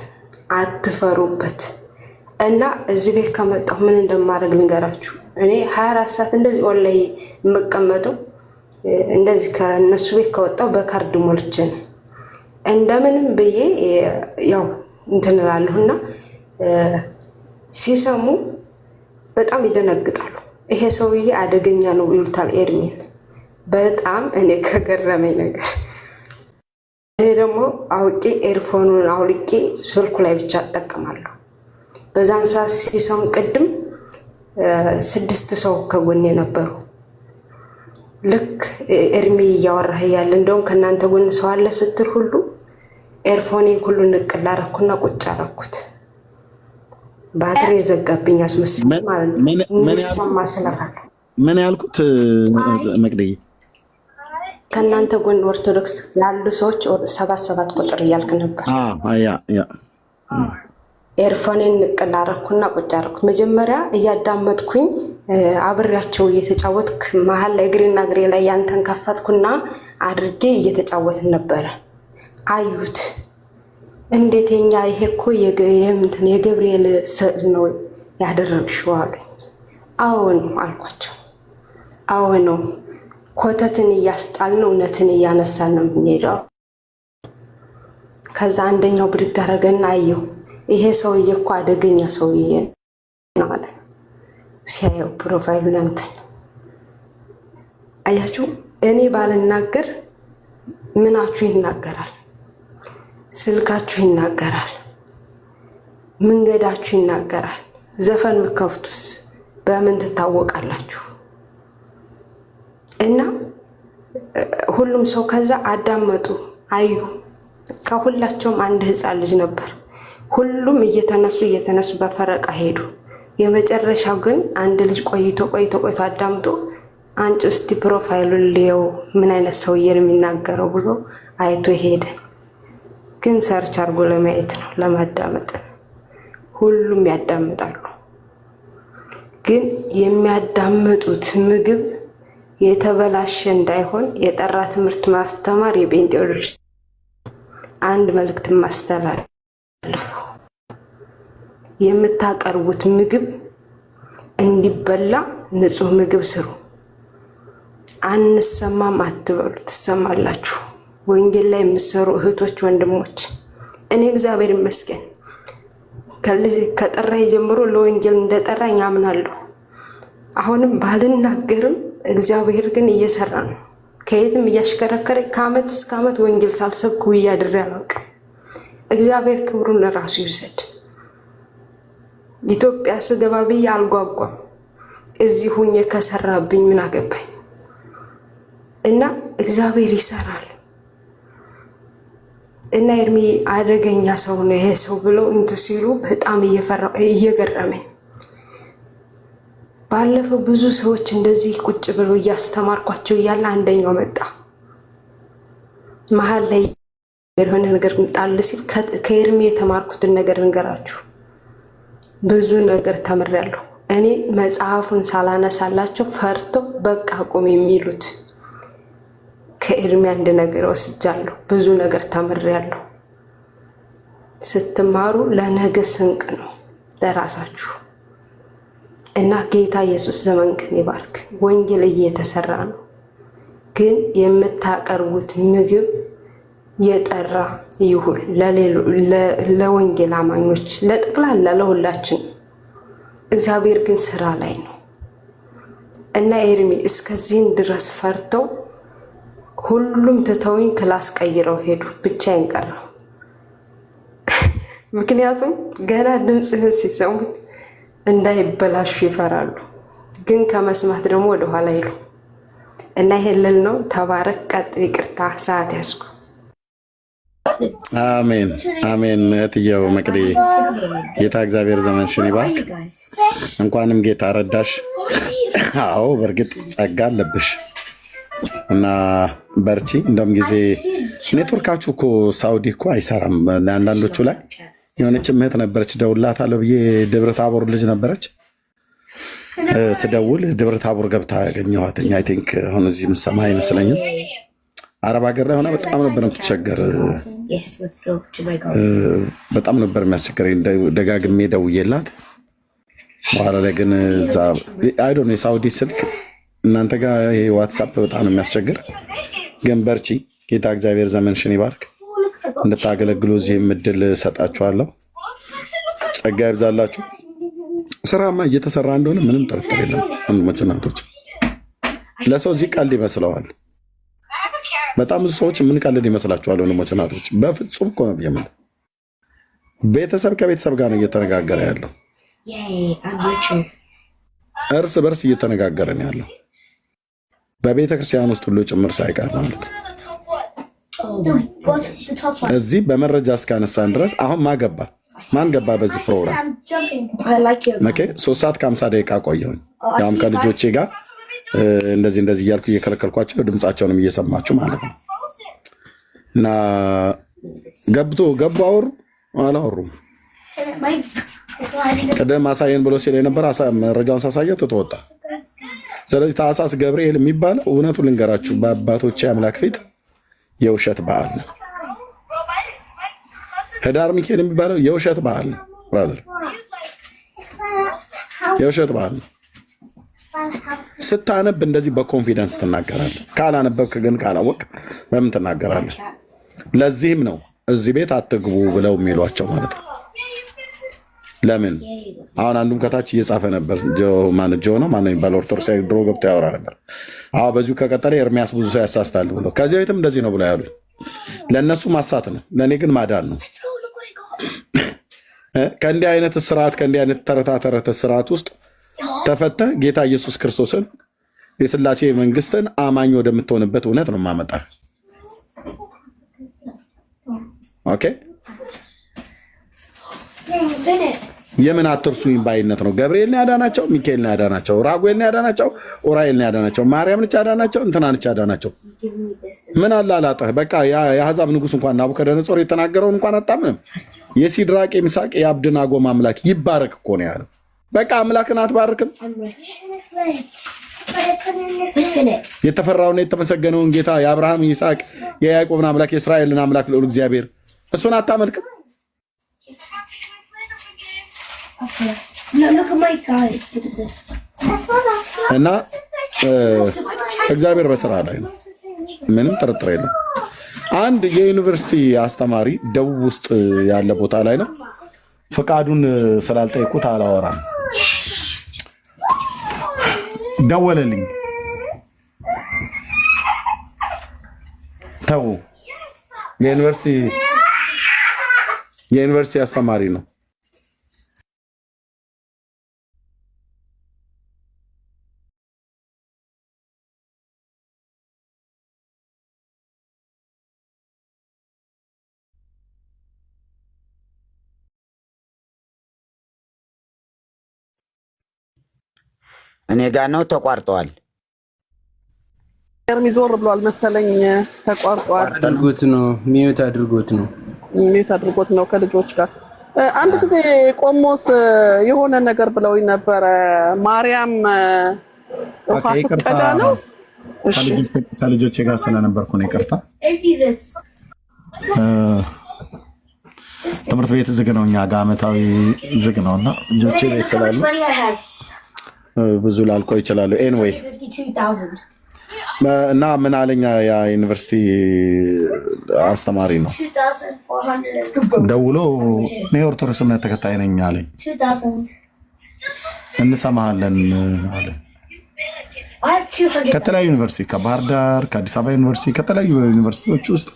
አትፈሩበት እና እዚህ ቤት ከመጣሁ ምን እንደማደርግ ልንገራችሁ እኔ 24 ሰዓት እንደዚህ ኦንላይን የምቀመጠው እንደዚህ ከነሱ ቤት ከወጣው በካርድ ሞልቼ ነው እንደምንም ብዬ ያው እንትን እላለሁና ሲሰሙ በጣም ይደነግጣሉ ይሄ ሰውዬ አደገኛ ነው ይሉታል ኤርሚን በጣም እኔ ከገረመኝ ነገር እኔ ደግሞ አውቄ ኤርፎኑን አውልቄ ስልኩ ላይ ብቻ እጠቀማለሁ በዛን ሰዓት ሲሰሙ ቅድም 6 ሰው ከጎኔ ነበሩ ልክ ኤርሚ እያወራህ ያለ እንደውም ከናንተ ጎን ሰው አለ ስትል ሁሉ ኤርፎኔን ሁሉ ንቅል አደረኩና ቁጭ አደረኩት ባትሪ ዘጋብኝ አስመስል ማለት ነው ምንሰማ ስለራለ ምን ያልኩት መቅደይ ከናንተ ጎን ኦርቶዶክስ ያሉ ሰዎች 77 ቁጥር ይያልክ ነበር ያ ኤርፎኔን ንቅል አደረኩና ቁጭ አደረኩት መጀመሪያ እያዳመጥኩኝ አብሬያቸው እየተጫወትክ መሃል ላይ ግሬና ግሬ ላይ ያንተን ከፈትኩና አድርጌ እየተጫወትን ነበር አዩት እንዴት የኛ ይሄ እኮ የገብርኤል ስዕል ነው ያደረግሽው አሉኝ አዎ ነው አልኳቸው አዎ ነው ኮተትን እያስጣልን እውነትን እያነሳን ነው የምንሄደው ከዛ አንደኛው ብድግ አደረገና አየው ይሄ ሰውዬ እኮ አደገኛ ሰውዬ ነው አለ ሲያየው ፕሮፋይሉን እንትን አያችሁ እኔ ባልናገር ምናችሁ ይናገራል ስልካችሁ ይናገራል መንገዳችሁ ይናገራል ዘፈን ምከፍቱስ በምን ትታወቃላችሁ እና ሁሉም ሰው ከዛ አዳመጡ አዩ ከሁላቸውም አንድ ህፃን ልጅ ነበር ሁሉም እየተነሱ በፈረቃ ሄዱ የመጨረሻው ግን አንድ ልጅ ቆይቶ አዳምጦ አንቺ እስቲ ፕሮፋይሉን ሊየው ምን አይነት ሰውዬ ነው የሚናገረው ብሎ አይቶ ሄደ ግን ሰርች አድርጎ ለማየት ነው ለማዳመጥ ሁሉም ያዳምጣሉ ግን የሚያዳምጡት ምግብ የተበላሸ እንዳይሆን የጠራ ትምህርት ማስተማር የጴንጤዎች አንድ መልእክት ማስተላለፍ የምታቀርቡት ምግብ እንዲበላ ንጹህ ምግብ ስሩ አንሰማም አትበሉ ትሰማላችሁ ወንጌል ላይ የምትሰሩ እህቶች ወንድሞች እኔ እግዚአብሔር ይመስገን ከጠራኝ ጀምሮ ለወንጌል እንደጠራኝ አምናለሁ አሁንም ባልናገርም እግዚአብሔር ግን እየሰራ ነው ከየትም እያሽከረከረ ከአመት እስከ አመት ወንጌል ሳልሰብክ ያድር ያላውቅም እግዚአብሔር ክብሩን ለራሱ ይውሰድ ኢትዮጵያ ስገባ ብዬ አልጓጓም እዚህ ሁኜ ከሰራብኝ ምን አገባኝ እና እግዚአብሔር ይሰራል እና ኤርሚ አደገኛ ሰው ነው ይሄ ሰው ብለው ሲሉ በጣም እየገረመኝ ባለፈው ብዙ ሰዎች እንደዚህ ቁጭ ብለው እያስተማርኳቸው እያለ አንደኛው መጣ መሃል ላይ የሆነ ነገር ጣል ሲል ከኤርሚ የተማርኩትን ነገር እንገራችሁ ብዙ ነገር ተምሬያለሁ እኔ መጽሐፉን ሳላነሳላቸው ፈርተው በቃ አቁም የሚሉት ከኤርሚ አንድ ነገር ወስጃለሁ ብዙ ነገር ተምሬያለሁ ስትማሩ ለነገ ስንቅ ነው ለራሳችሁ እና ጌታ ኢየሱስ ዘመንክን ይባርክ። ወንጌል እየተሰራ ነው፣ ግን የምታቀርቡት ምግብ የጠራ ይሁን ለወንጌል አማኞች፣ ለጠቅላላ ለሁላችን። እግዚአብሔር ግን ስራ ላይ ነው እና ኤርሚ እስከዚህን ድረስ ፈርተው ሁሉም ትተውኝ ክላስ ቀይረው ሄዱ፣ ብቻዬን ቀረሁ። ምክንያቱም ገና ድምፅህን ሲሰሙት እንዳይበላሹ ይፈራሉ፣ ግን ከመስማት ደግሞ ወደኋላ ይሉ እና ይሄን ልል ነው። ተባረክ፣ ቀጥል። ይቅርታ ሰዓት ያዝኩ። አሜን አሜን። እህትየው መቅዲ ጌታ እግዚአብሔር ዘመንሽን ይባርክ። እንኳንም ጌታ ረዳሽ። አዎ በእርግጥ ጸጋ አለብሽ እና በርቺ። እንደውም ጊዜ ኔትወርካችሁ እኮ ሳውዲ እኮ አይሰራም። አንዳንዶቹ ላይ የሆነች እህት ነበረች፣ ደውላታለሁ ብዬ ደብረ ታቦር ልጅ ነበረች። ስደውል ደብረ ታቦር ገብታ ያገኘኋት። አይ ቲንክ አሁን እዚህ የምትሰማ አይመስለኝም። አረብ ሀገር ላይ ሆና በጣም ነበር የምትቸገር። በጣም ነበር የሚያስቸግረኝ። ደጋግሜ ደውዬላት በኋላ ላይ ግን አይ ዶንት ኖ የሳውዲ ስልክ እናንተ ጋር ይሄ ዋትሳፕ በጣም ነው የሚያስቸግር። ግን በርቺ፣ ጌታ እግዚአብሔር ዘመንሽን ይባርክ። እንድታገለግሉ እዚህም እድል ሰጣችኋለሁ። ጸጋ ይብዛላችሁ። ስራማ እየተሰራ እንደሆነ ምንም ጥርጥር የለም። ወንድሞች እናቶች፣ ለሰው እዚህ ቀልድ ይመስለዋል። በጣም ብዙ ሰዎች የምንቀልድ ይመስላችኋል ወንድሞች እናቶች። በፍጹም እኮ ነው የምልህ። ቤተሰብ ከቤተሰብ ጋር ነው እየተነጋገረ ያለው። እርስ በርስ እየተነጋገረ ነው ያለው። በቤተ ክርስቲያን ውስጥ ሁሉ ጭምር ሳይቀር ማለት ነው። እዚህ በመረጃ እስካነሳን ድረስ አሁን ማን ገባ በዚህ ፕሮግራም? 3 ሰዓት ከ50 ደቂቃ ቆየሁኝ። ያውም ከልጆቼ ጋር እንደዚህ እያልኩ እየከለከልኳቸው ድምፃቸውንም እየሰማችሁ ማለት ነው። እና ገቡ አወሩ አላወሩም። ቅድም አሳየን ብሎ ሲል የነበረ መረጃውን ሳሳየው ተወጣ። ስለዚህ ታኅሳስ ገብርኤል የሚባለው እውነቱ ልንገራችሁ በአባቶቼ አምላክ ፊት የውሸት በዓል ነው። ህዳር ሚካኤል የሚባለው የውሸት በዓል ነው። ብራዘር የውሸት በዓል ነው። ስታነብ እንደዚህ በኮንፊደንስ ትናገራለህ። ካላነበብክ ግን ካላወቅ በምን ትናገራለህ? ለዚህም ነው እዚህ ቤት አትግቡ ብለው የሚሏቸው ማለት ነው። ለምን አሁን አንዱም ከታች እየጻፈ ነበር። ጆ ነው ማነው የሚባለው ኦርቶዶክስ ድሮ ገብቶ ያወራ ነበር። አዎ በዚሁ ከቀጠለ ኤርሚያስ ብዙ ሰው ያሳስታል ብሎ ከዚህ ቤትም እንደዚህ ነው ብሎ ያሉ። ለእነሱ ማሳት ነው፣ ለእኔ ግን ማዳን ነው። ከእንዲህ አይነት ስርዓት ከእንዲህ አይነት ተረታ ስርዓት ውስጥ ተፈተ ጌታ ኢየሱስ ክርስቶስን የሥላሴ መንግስትን አማኝ ወደምትሆንበት እውነት ነው ማመጣ። ኦኬ የምን አትርሱኝ ባይነት ነው። ገብርኤልን ያዳናቸው፣ ሚካኤልን ያዳናቸው፣ ራጉኤልን ያዳናቸው፣ ኡራኤልን ያዳናቸው፣ ማርያምን ያዳናቸው፣ እንትናንች ያዳናቸው። ምን አላላጠህ? በቃ የአሕዛብ ንጉስ እንኳን ናቡከደነጾር የተናገረውን እንኳን አታምንም። የሲድራቅ የሚሳቅ የአብድናጎም አምላክ ይባረክ እኮ ነው ያለው። በቃ አምላክን አትባርክም? የተፈራውን የተመሰገነውን ጌታ የአብርሃም ይስሐቅ የያዕቆብን አምላክ የእስራኤልን አምላክ ልዑል እግዚአብሔር እሱን አታመልክም? እና እግዚአብሔር በስራ ላይ ነው፣ ምንም ጥርጥር የለም። አንድ የዩኒቨርሲቲ አስተማሪ ደቡብ ውስጥ ያለ ቦታ ላይ ነው። ፈቃዱን ስላልጠየቁት አላወራም። ደወለልኝ። ተው፣ የዩኒቨርሲቲ አስተማሪ ነው። እኔ ጋ ነው ተቋርጠዋል። ኤርሚ ዞር ብሏል መሰለኝ። ተቋርጧል። አድርጎት ነው ሚዩት አድርጎት ነው ከልጆች ጋር። አንድ ጊዜ ቆሞስ የሆነ ነገር ብለውኝ ነበረ። ማርያም ውሃ ስትቀዳ ነው። እሺ ከልጆቼ ጋር ስለነበርኩ ነው ይቅርታ። ትምህርት ቤት ዝግ ነው፣ እኛ ጋር ዓመታዊ ዝግ ነውና ልጆቼ ቤት ስላሉ ብዙ ላልቆይ ይችላል። ኤንዌይ እና ምን አለኛ ያ ዩኒቨርሲቲ አስተማሪ ነው ደውሎ እኔ ኦርቶዶክስ እምነት ተከታይ ነኝ አለኝ። እንሰማሃለን አለኝ። ከተለያዩ ዩኒቨርሲቲ ከባህር ዳር፣ ከአዲስ አበባ ዩኒቨርሲቲ፣ ከተለያዩ ዩኒቨርሲቲዎች ውስጥ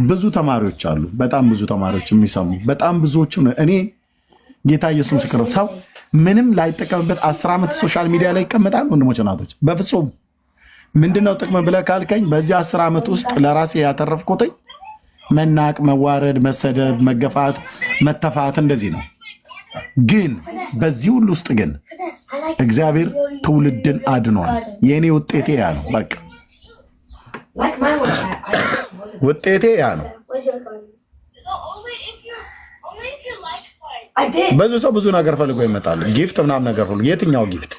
ብዙ ተማሪዎች አሉ። በጣም ብዙ ተማሪዎች የሚሰሙ በጣም ብዙዎቹ እኔ ጌታ ኢየሱስ ምስክር ነው። ሰው ምንም ላይጠቀምበት 10 ዓመት ሶሻል ሚዲያ ላይ ይቀመጣል። ወንድሞች እናቶች፣ በፍጹም ምንድነው ጥቅም ብለህ ካልከኝ በዚህ 10 ዓመት ውስጥ ለራሴ ያተረፍኩት መናቅ፣ መዋረድ፣ መሰደብ፣ መገፋት፣ መተፋት እንደዚህ ነው። ግን በዚህ ሁሉ ውስጥ ግን እግዚአብሔር ትውልድን አድኗል። የእኔ ውጤቴ ያ ነው። በቃ ውጤቴ ያ ነው። ብዙ ሰው ብዙ ነገር ፈልጎ ይመጣል። ጊፍት ምናምን ነገር ሁሉ የትኛው ጊፍት?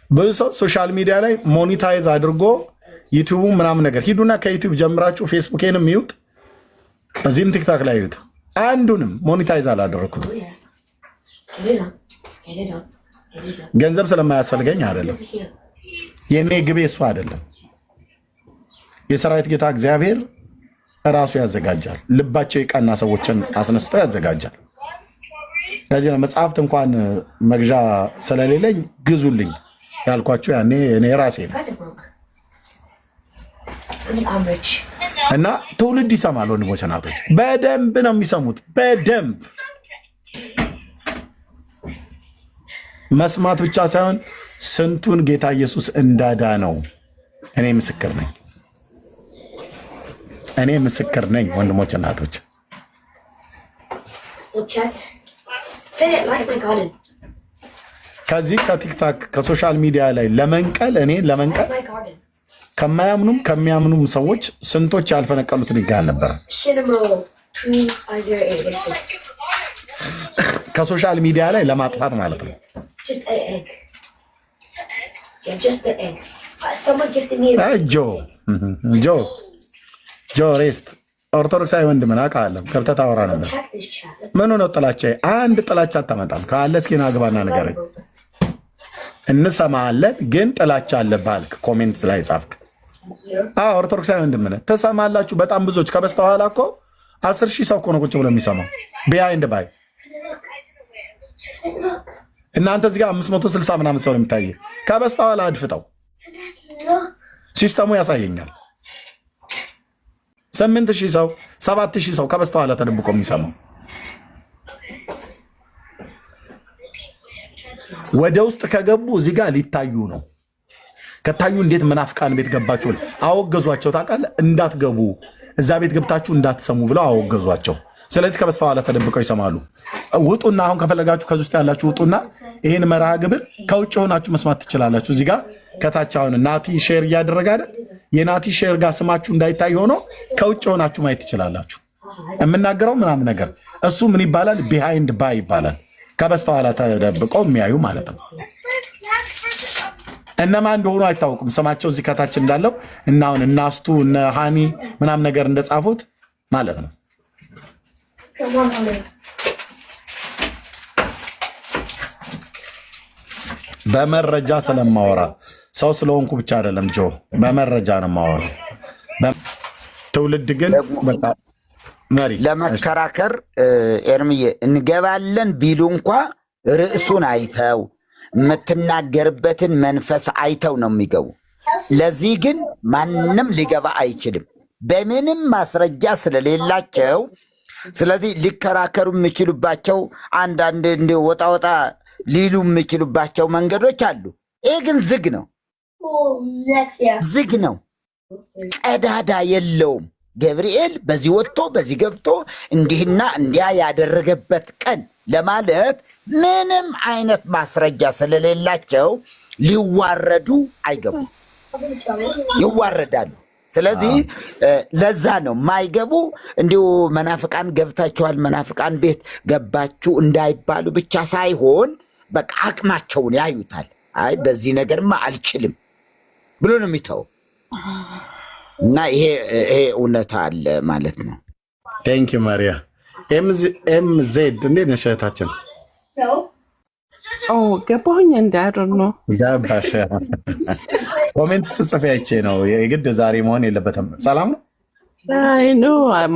ብዙ ሰው ሶሻል ሚዲያ ላይ ሞኒታይዝ አድርጎ ዩቲዩብ ምናምን ነገር ሂዱና ከዩቲዩብ ጀምራችሁ ፌስቡኬንም ይዩት፣ እዚህም ቲክታክ ላይ ይዩት። አንዱንም ሞኒታይዝ አላደረኩት። ገንዘብ ስለማያስፈልገኝ አይደለም። የኔ ግቤ እሱ አይደለም። የሰራዊት ጌታ እግዚአብሔር ራሱ ያዘጋጃል። ልባቸው የቀና ሰዎችን አስነስቶ ያዘጋጃል። ለዚህ ነው መጽሐፍት እንኳን መግዣ ስለሌለኝ ግዙልኝ ያልኳቸው ያኔ እኔ ራሴ ነው። እና ትውልድ ይሰማል። ወንድሞች እናቶች፣ በደንብ ነው የሚሰሙት። በደንብ መስማት ብቻ ሳይሆን ስንቱን ጌታ ኢየሱስ እንዳዳነው እኔ ምስክር ነኝ። እኔ ምስክር ነኝ። ወንድሞች እናቶች፣ ከዚህ ከቲክታክ ከሶሻል ሚዲያ ላይ ለመንቀል ከማያምኑም ከሚያምኑም ሰዎች ስንቶች ያልፈነቀሉትን ይጋል ነበረ። ከሶሻል ሚዲያ ላይ ለማጥፋት ማለት ነው። ጆ ሬስት ኦርቶዶክሳዊ ወንድም አውቃለሁ። ገብተህ ታወራ ነበር። ምኑ ነው ጥላቻ? አንድ ጥላቻ አታመጣም። ካለ እስኪ ና ግባና ንገረኝ። እንሰማለን ግን ጥላቻ አለብህ አልክ። ኮሜንት ላይ ጻፍክ። ኦርቶዶክሳዊ ወንድም ነህ። ትሰማላችሁ። በጣም ብዙዎች ከበስተኋላ እኮ 10,000 ሰው እኮ ነው ቁጭ ብሎ የሚሰማው። ቢሃይንድ ባይ እናንተ እዚህ ጋር 560 ምናምን ሰው ነው የሚታየ። ከበስተኋላ አድፍጠው ሲስተሙ ያሳየኛል። 8,000 ሰው 7,000 ሰው ከበስተኋላ ተደብቆ የሚሰማው። ወደ ውስጥ ከገቡ እዚህ ጋር ሊታዩ ነው። ከታዩ እንዴት መናፍቃን ቤት ገባችሁ? አወገዟቸው። ታውቃለህ? እንዳትገቡ እዛ ቤት ገብታችሁ እንዳትሰሙ ብለው አወገዟቸው። ስለዚህ ከበስተኋላ ተደብቀው ይሰማሉ። ውጡና አሁን ከፈለጋችሁ ከዚህ ውስጥ ያላችሁ ውጡና ይህን መርሃ ግብር ከውጭ ሆናችሁ መስማት ትችላላችሁ። እዚህ ጋር ከታች አሁን ናቲ ሼር እያደረገ አይደል? የናቲ ሼር ጋር ስማችሁ እንዳይታይ ሆኖ ከውጭ ሆናችሁ ማየት ትችላላችሁ። የምናገረው ምናምን ነገር እሱ ምን ይባላል? ቢሃይንድ ባይ ይባላል። ከበስተኋላ ተደብቀው የሚያዩ ማለት ነው። እነማ እንደሆኑ አይታወቁም። ስማቸው እዚህ ከታች እንዳለው እና አሁን እናስቱ እነ ሃኒ ምናምን ነገር እንደጻፉት ማለት ነው። በመረጃ ስለማወራ ሰው ስለሆንኩ ብቻ አይደለም ጆ፣ በመረጃ ነው የማወራ። ትውልድ ግን በቃ መሪ ለመከራከር ኤርምዬ እንገባለን ቢሉ እንኳ ርዕሱን አይተው የምትናገርበትን መንፈስ አይተው ነው የሚገቡ። ለዚህ ግን ማንም ሊገባ አይችልም፣ በምንም ማስረጃ ስለሌላቸው። ስለዚህ ሊከራከሩ የሚችሉባቸው አንዳንድ እንደ ወጣ ወጣ ሊሉ የሚችሉባቸው መንገዶች አሉ። ይህ ግን ዝግ ነው፣ ዝግ ነው፣ ቀዳዳ የለውም። ገብርኤል በዚህ ወጥቶ በዚህ ገብቶ እንዲህና እንዲያ ያደረገበት ቀን ለማለት ምንም አይነት ማስረጃ ስለሌላቸው ሊዋረዱ አይገቡም፣ ይዋረዳሉ። ስለዚህ ለዛ ነው ማይገቡ። እንዲሁ መናፍቃን ገብታችኋል፣ መናፍቃን ቤት ገባችሁ እንዳይባሉ ብቻ ሳይሆን በቃ አቅማቸውን ያዩታል። አይ በዚህ ነገርማ አልችልም ብሎ ነው የሚተው እና ይሄ እውነታ አለ ማለት ነው። ቴንኪ ማሪያ። ኤምዜድ እንዴት ነሽ እህታችን? ገባሁኝ እንዳያደር ነው ገባሽ? ኮሜንት ስጽፍ አይቼ ነው። የግድ ዛሬ መሆን የለበትም። ሰላም ነው? አይ ኖ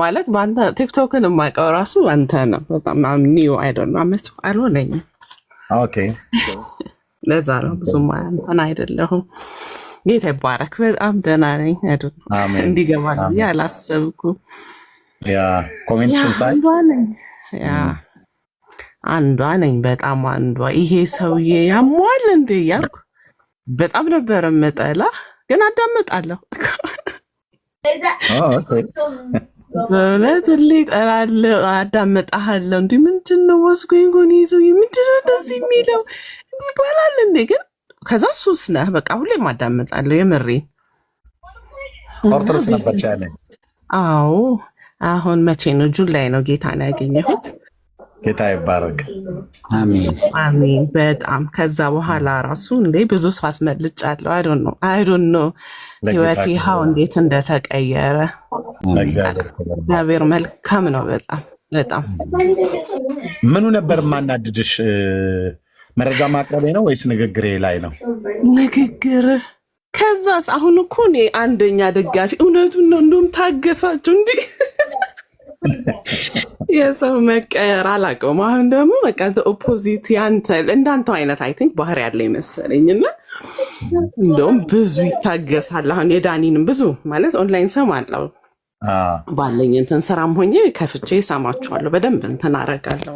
ማለት በአንተ ቲክቶክን የማውቀው ራሱ አንተ ነው። በጣም ኒው አይደል ነው አመት አልሆነኝም። ኦኬ ለዛ ነው ብዙም እንትን አይደለሁም። ጌታ ይባረክ። በጣም ደህና ነኝ። አይደል እንዲገባል ብዬ አላሰብኩም። ያ ኮሜንትሽን ሳይ አንዷ ነኝ በጣም አንዷ። ይሄ ሰውዬ ያሟል እንዴ እያልኩ በጣም ነበር የምጠላ፣ ግን አዳምጣለሁ። በእውነት ሁሌ እጠላለሁ፣ አዳምጣለሁ። እንዲህ ምንድን ነው ወስጎኝ ጎን ይዘው ምንድን ነው እንደዚህ የሚለው ይባላል እንዴ? ግን ከዛ ሱስ ነህ በቃ ሁሌም አዳምጣለሁ። የምሬን ኦርቶዶክስ ነበር ያለ። አዎ አሁን መቼ ነው? ጁላይ ነው ጌታን ያገኘሁት። ጌታ ይባረክ። አሜን አሜን። በጣም ከዛ በኋላ ራሱ እንዴ ብዙ ሰው አስመልጫለሁ። አይዶን ኖ ህይወቴ ሀው እንዴት እንደተቀየረ። እግዚአብሔር መልካም ነው። በጣም በጣም ምኑ ነበር የማናድድሽ? መረጃ ማቅረቤ ነው ወይስ ንግግሬ ላይ ነው? ንግግር። ከዛስ አሁን እኮ እኔ አንደኛ ደጋፊ እውነቱን ነው። እንደውም ታገሳችሁ እንዲ የሰው መቀየር አላውቀውም። አሁን ደግሞ በቃ ኦፖዚት ያንተ እንዳንተው አይነት አይ ቲንክ ባህሪ ያለ ይመስለኝና እንደውም ብዙ ይታገሳል። አሁን የዳኒንም ብዙ ማለት ኦንላይን ሰማለሁ ባለኝ እንትን ስራም ሆኜ ከፍቼ ሰማችኋለሁ። በደንብ እንትን አደርጋለሁ።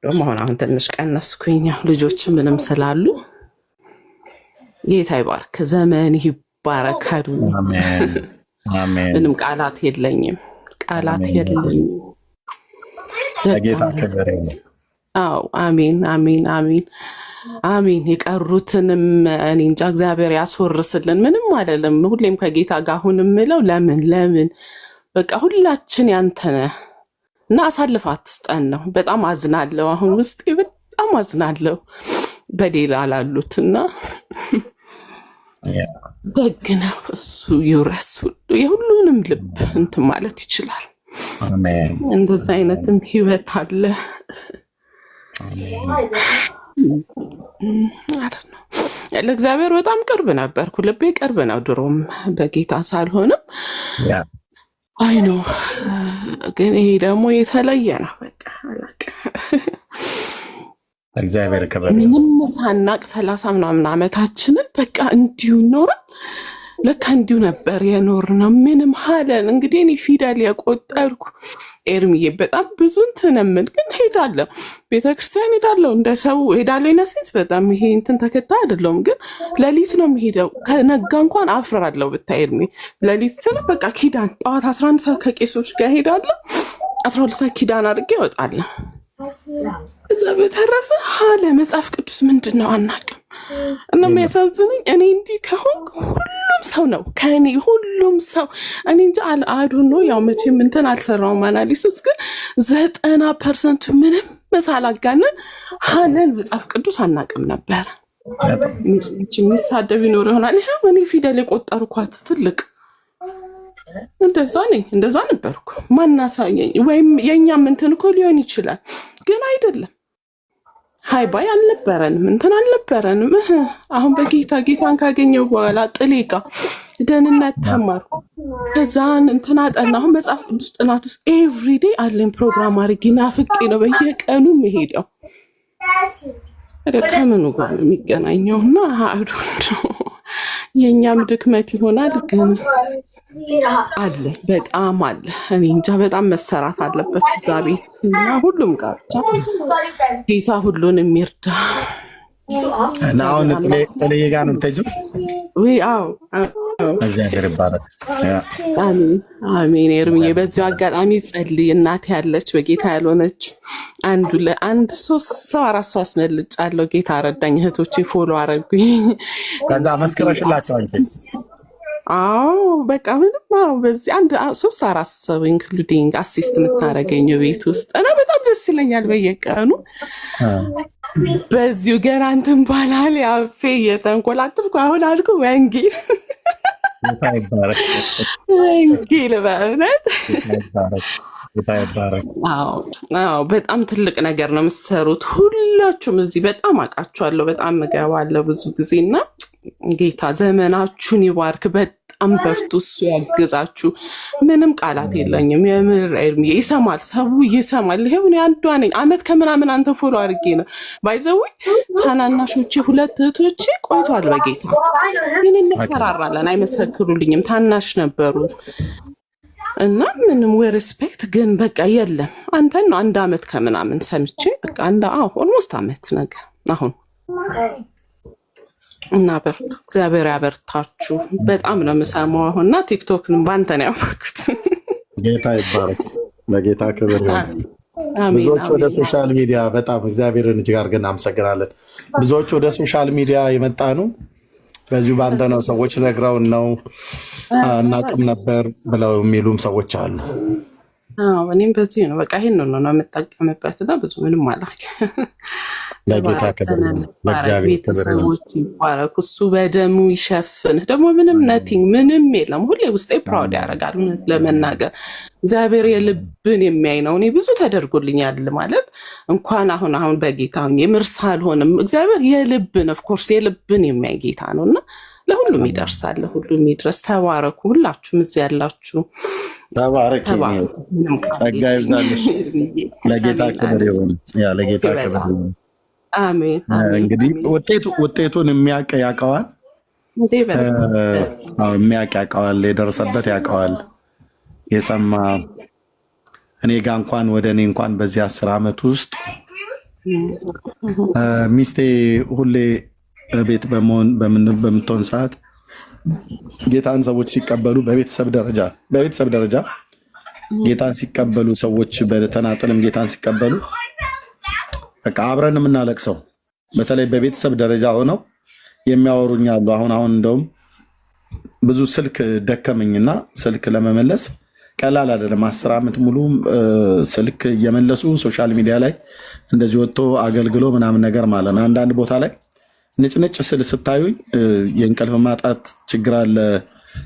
ደግሞ አሁን ትንሽ ቀነስኩኝ ልጆች ምንም ስላሉ። ጌታ ይባርክ፣ ዘመን ይባረካሉ። ምንም ቃላት የለኝም። ቃላት የለኝም። ጌታ ክብር። አዎ አሜን አሜን አሜን አሜን። የቀሩትንም እኔ እንጃ እግዚአብሔር ያስወርስልን። ምንም አይደለም። ሁሌም ከጌታ ጋር አሁን የምለው ለምን በቃ ሁላችን ያንተነ እና አሳልፍ አትስጠን ነው። በጣም አዝናለሁ። አሁን ውስጤ በጣም አዝናለሁ በሌላ ላሉትና ደግ ነው እሱ ይውረስ ሁሉ የሁሉንም ልብ እንትን ማለት ይችላል። እንደዛ አይነትም ህይወት አለ። ለእግዚአብሔር በጣም ቅርብ ነበርኩ። ልቤ ቅርብ ነው ድሮም በጌታ ሳልሆንም አይ ነው። ግን ይሄ ደግሞ የተለየ ነው። በቃ አላውቅም። እግዚአብሔር ክብር። ምንም ሳናቅ 30 ምናምን ዓመታችንን በቃ እንዲሁ ኖረን ለካ እንዲሁ ነበር የኖር ነው። ምንም ሀለን እንግዲህ እኔ ፊደል የቆጠርኩ ኤርሚዬ በጣም ብዙ እንትን የምል ግን ሄዳለሁ፣ ቤተክርስቲያን ሄዳለሁ፣ እንደ ሰው ሄዳለሁ። ይነሴንስ በጣም ይሄ እንትን ተከታይ አይደለሁም፣ ግን ሌሊት ነው የሚሄደው። ከነጋ እንኳን አፍራለሁ ብታይ ኤርሚ። ሌሊት ስለ በቃ ኪዳን ጠዋት 11 ሰዓት ከቄሶች ጋር ሄዳለሁ፣ 12 ሰዓት ኪዳን አድርጌ እወጣለሁ። እዛ በተረፈ ሀለ መጽሐፍ ቅዱስ ምንድን ነው አናውቅም። እና የሚያሳዝነኝ እኔ እንዲህ ከሆንኩ ሁሉም ሰው ነው ከእኔ ሁሉም ሰው እኔ እንጂ አልአዱኖ ያው መቼም እንትን አልሰራውም አናሊሲስ፣ ግን 90% ምንም መሳላጋነን ሀለን መጽሐፍ ቅዱስ አናውቅም ነበረ። የሚሳደብ ይኖር ይሆናል። ይኸው እኔ ፊደል የቆጠርኳት ትልቅ እንደዛ ነበርኩ። ማናሳየኝ ወይም የእኛም እንትን እኮ ሊሆን ይችላል፣ ግን አይደለም። ሀይ ባይ አልነበረንም፣ እንትን አልነበረንም። አሁን ጌታን ካገኘው በኋላ ጥሌቃ ደህንነት ተማርኩ። ከዛን እንትን አጠና። አሁን መጽሐፍ ቅዱስ ጥናት ውስጥ ኤቭሪዴይ አለኝ ፕሮግራም አድርጌ ናፍቄ ነው በየቀኑ መሄደው። ከምኑ ጋር ነው የሚገናኘው? እና የእኛም ድክመት ይሆናል፣ ግን አለ በጣም አለ። እኔ እንጃ በጣም መሰራት አለበት እዛ ቤት እና ሁሉም ጋር ብቻ ጌታ ሁሉን የሚርዳ እና አሁን ጥልዬ ጋር ነው የምትሄጂው? አዎ እግዚአብሔር ይባረክ። አሜን አሜን። ኤርሚዬ በዚሁ አጋጣሚ ጸልይ። እናት ያለች በጌታ ያልሆነች አንድ 4 ሰው አስመልጫለሁ። ጌታ ረዳኝ። እህቶቼ ፎሎ አረጉኝ። ከዛ መስክረሽላቸው አንቺ? አዎ በቃ ምንም በዚህ 3-4 ሰው ኢንክሉዲንግ አሲስት የምታደርገኝ ቤት ውስጥ እና በጣም ደስ ይለኛል በየቀኑ። በዚሁ ገና እንትን ባላል ያፌ እየተንኮላተፍኩ አሁን አድርጎ ወንጌል በእውነት አዎ በጣም ትልቅ ነገር ነው የምትሰሩት ሁላችሁም። እዚህ በጣም አውቃችኋለሁ፣ በጣም እገባለሁ ብዙ ጊዜ እና ጌታ ዘመናችሁን ይባርክ። በጣም በርቱ፣ እሱ ያግዛችሁ። ምንም ቃላት የለኝም። የምር ይሰማል፣ ሰው ይሰማል። ይሄው አንዷ ነኝ አመት ከምናምን አንተ ፎሎ አድርጌ ነው ባይዘው ታናናሾቼ 2 እህቶቼ ቆይቷል በጌታ ግን እንፈራራለን፣ አይመሰክሩልኝም። ታናሽ ነበሩ እና ምንም ሪስፔክት ግን በቃ የለም። አንተን ነው 1 አመት ከምናምን ሰምቼ በቃ ኦልሞስት አመት ነገር አሁን እና እግዚአብሔር ያበርታችሁ። በጣም ነው የምሰማው አሁን እና ቲክቶክንም በአንተ ነው ያወቅሁት። ጌታ ይባረክ፣ ለጌታ ክብር ይሁን። ብዙዎች ወደ ሶሻል ሚዲያ በጣም እግዚአብሔርን እጅግ አድርገን እናመሰግናለን። ብዙዎች ወደ ሶሻል ሚዲያ የመጣ ነው በዚሁ በአንተ ነው። ሰዎች ነግረውን ነው እናቅም ነበር ብለው የሚሉም ሰዎች አሉ። እኔም በዚህ ነው በቃ ይሄን ነው የምጠቀምበት እና ብዙ ምንም አላውቅ። ለጌታ ክብር ቤተሰቦች ይባረኩ፣ እሱ በደሙ ይሸፍንህ። ደግሞ ምንም ነቲንግ ምንም የለም። ሁሌ ውስጤ ፕራውድ ያደርጋል እውነት ለመናገር እግዚአብሔር የልብን የሚያይ ነው። እኔ ብዙ ተደርጎልኛል ማለት እንኳን አሁን በጌታ የምርስ አልሆንም። እግዚአብሔር የልብን ኦፍኮርስ የልብን የሚያይ ጌታ ነው እና ለሁሉም ይደርሳል፣ ለሁሉም ይድረስ። ተባረኩ ሁላችሁም እዚህ ያላችሁ። ተባረክ፣ ጸጋ ይብዛልሽ። ለጌታ ክብር ይሁን። ለጌታ ክብር ይሁን። አሜን። እንግዲህ ውጤቱን የሚያውቅ ያውቀዋል፣ የሚያውቅ ያውቀዋል፣ የደረሰበት ያውቀዋል። የሰማ እኔ ጋ እንኳን ወደ እኔ እንኳን በዚህ 10 ዓመት ውስጥ ሚስቴ ሁሌ ቤት በምትሆን ሰዓት ጌታን ሰዎች ሲቀበሉ በቤተሰብ ደረጃ ጌታን ሲቀበሉ ሰዎች በተናጥልም ጌታን ሲቀበሉ በቃ አብረን የምናለቅሰው በተለይ በቤተሰብ ደረጃ ሆነው የሚያወሩኝ አሉ። አሁን እንደውም ብዙ ስልክ ደከመኝና ስልክ ለመመለስ ቀላል አይደለም። 10 ዓመት ሙሉ ስልክ እየመለሱ ሶሻል ሚዲያ ላይ እንደዚህ ወጥቶ አገልግሎ ምናምን ነገር ማለት ነው። አንዳንድ ቦታ ላይ ንጭንጭ ስል ስታዩኝ የእንቅልፍ ማጣት ችግር አለ።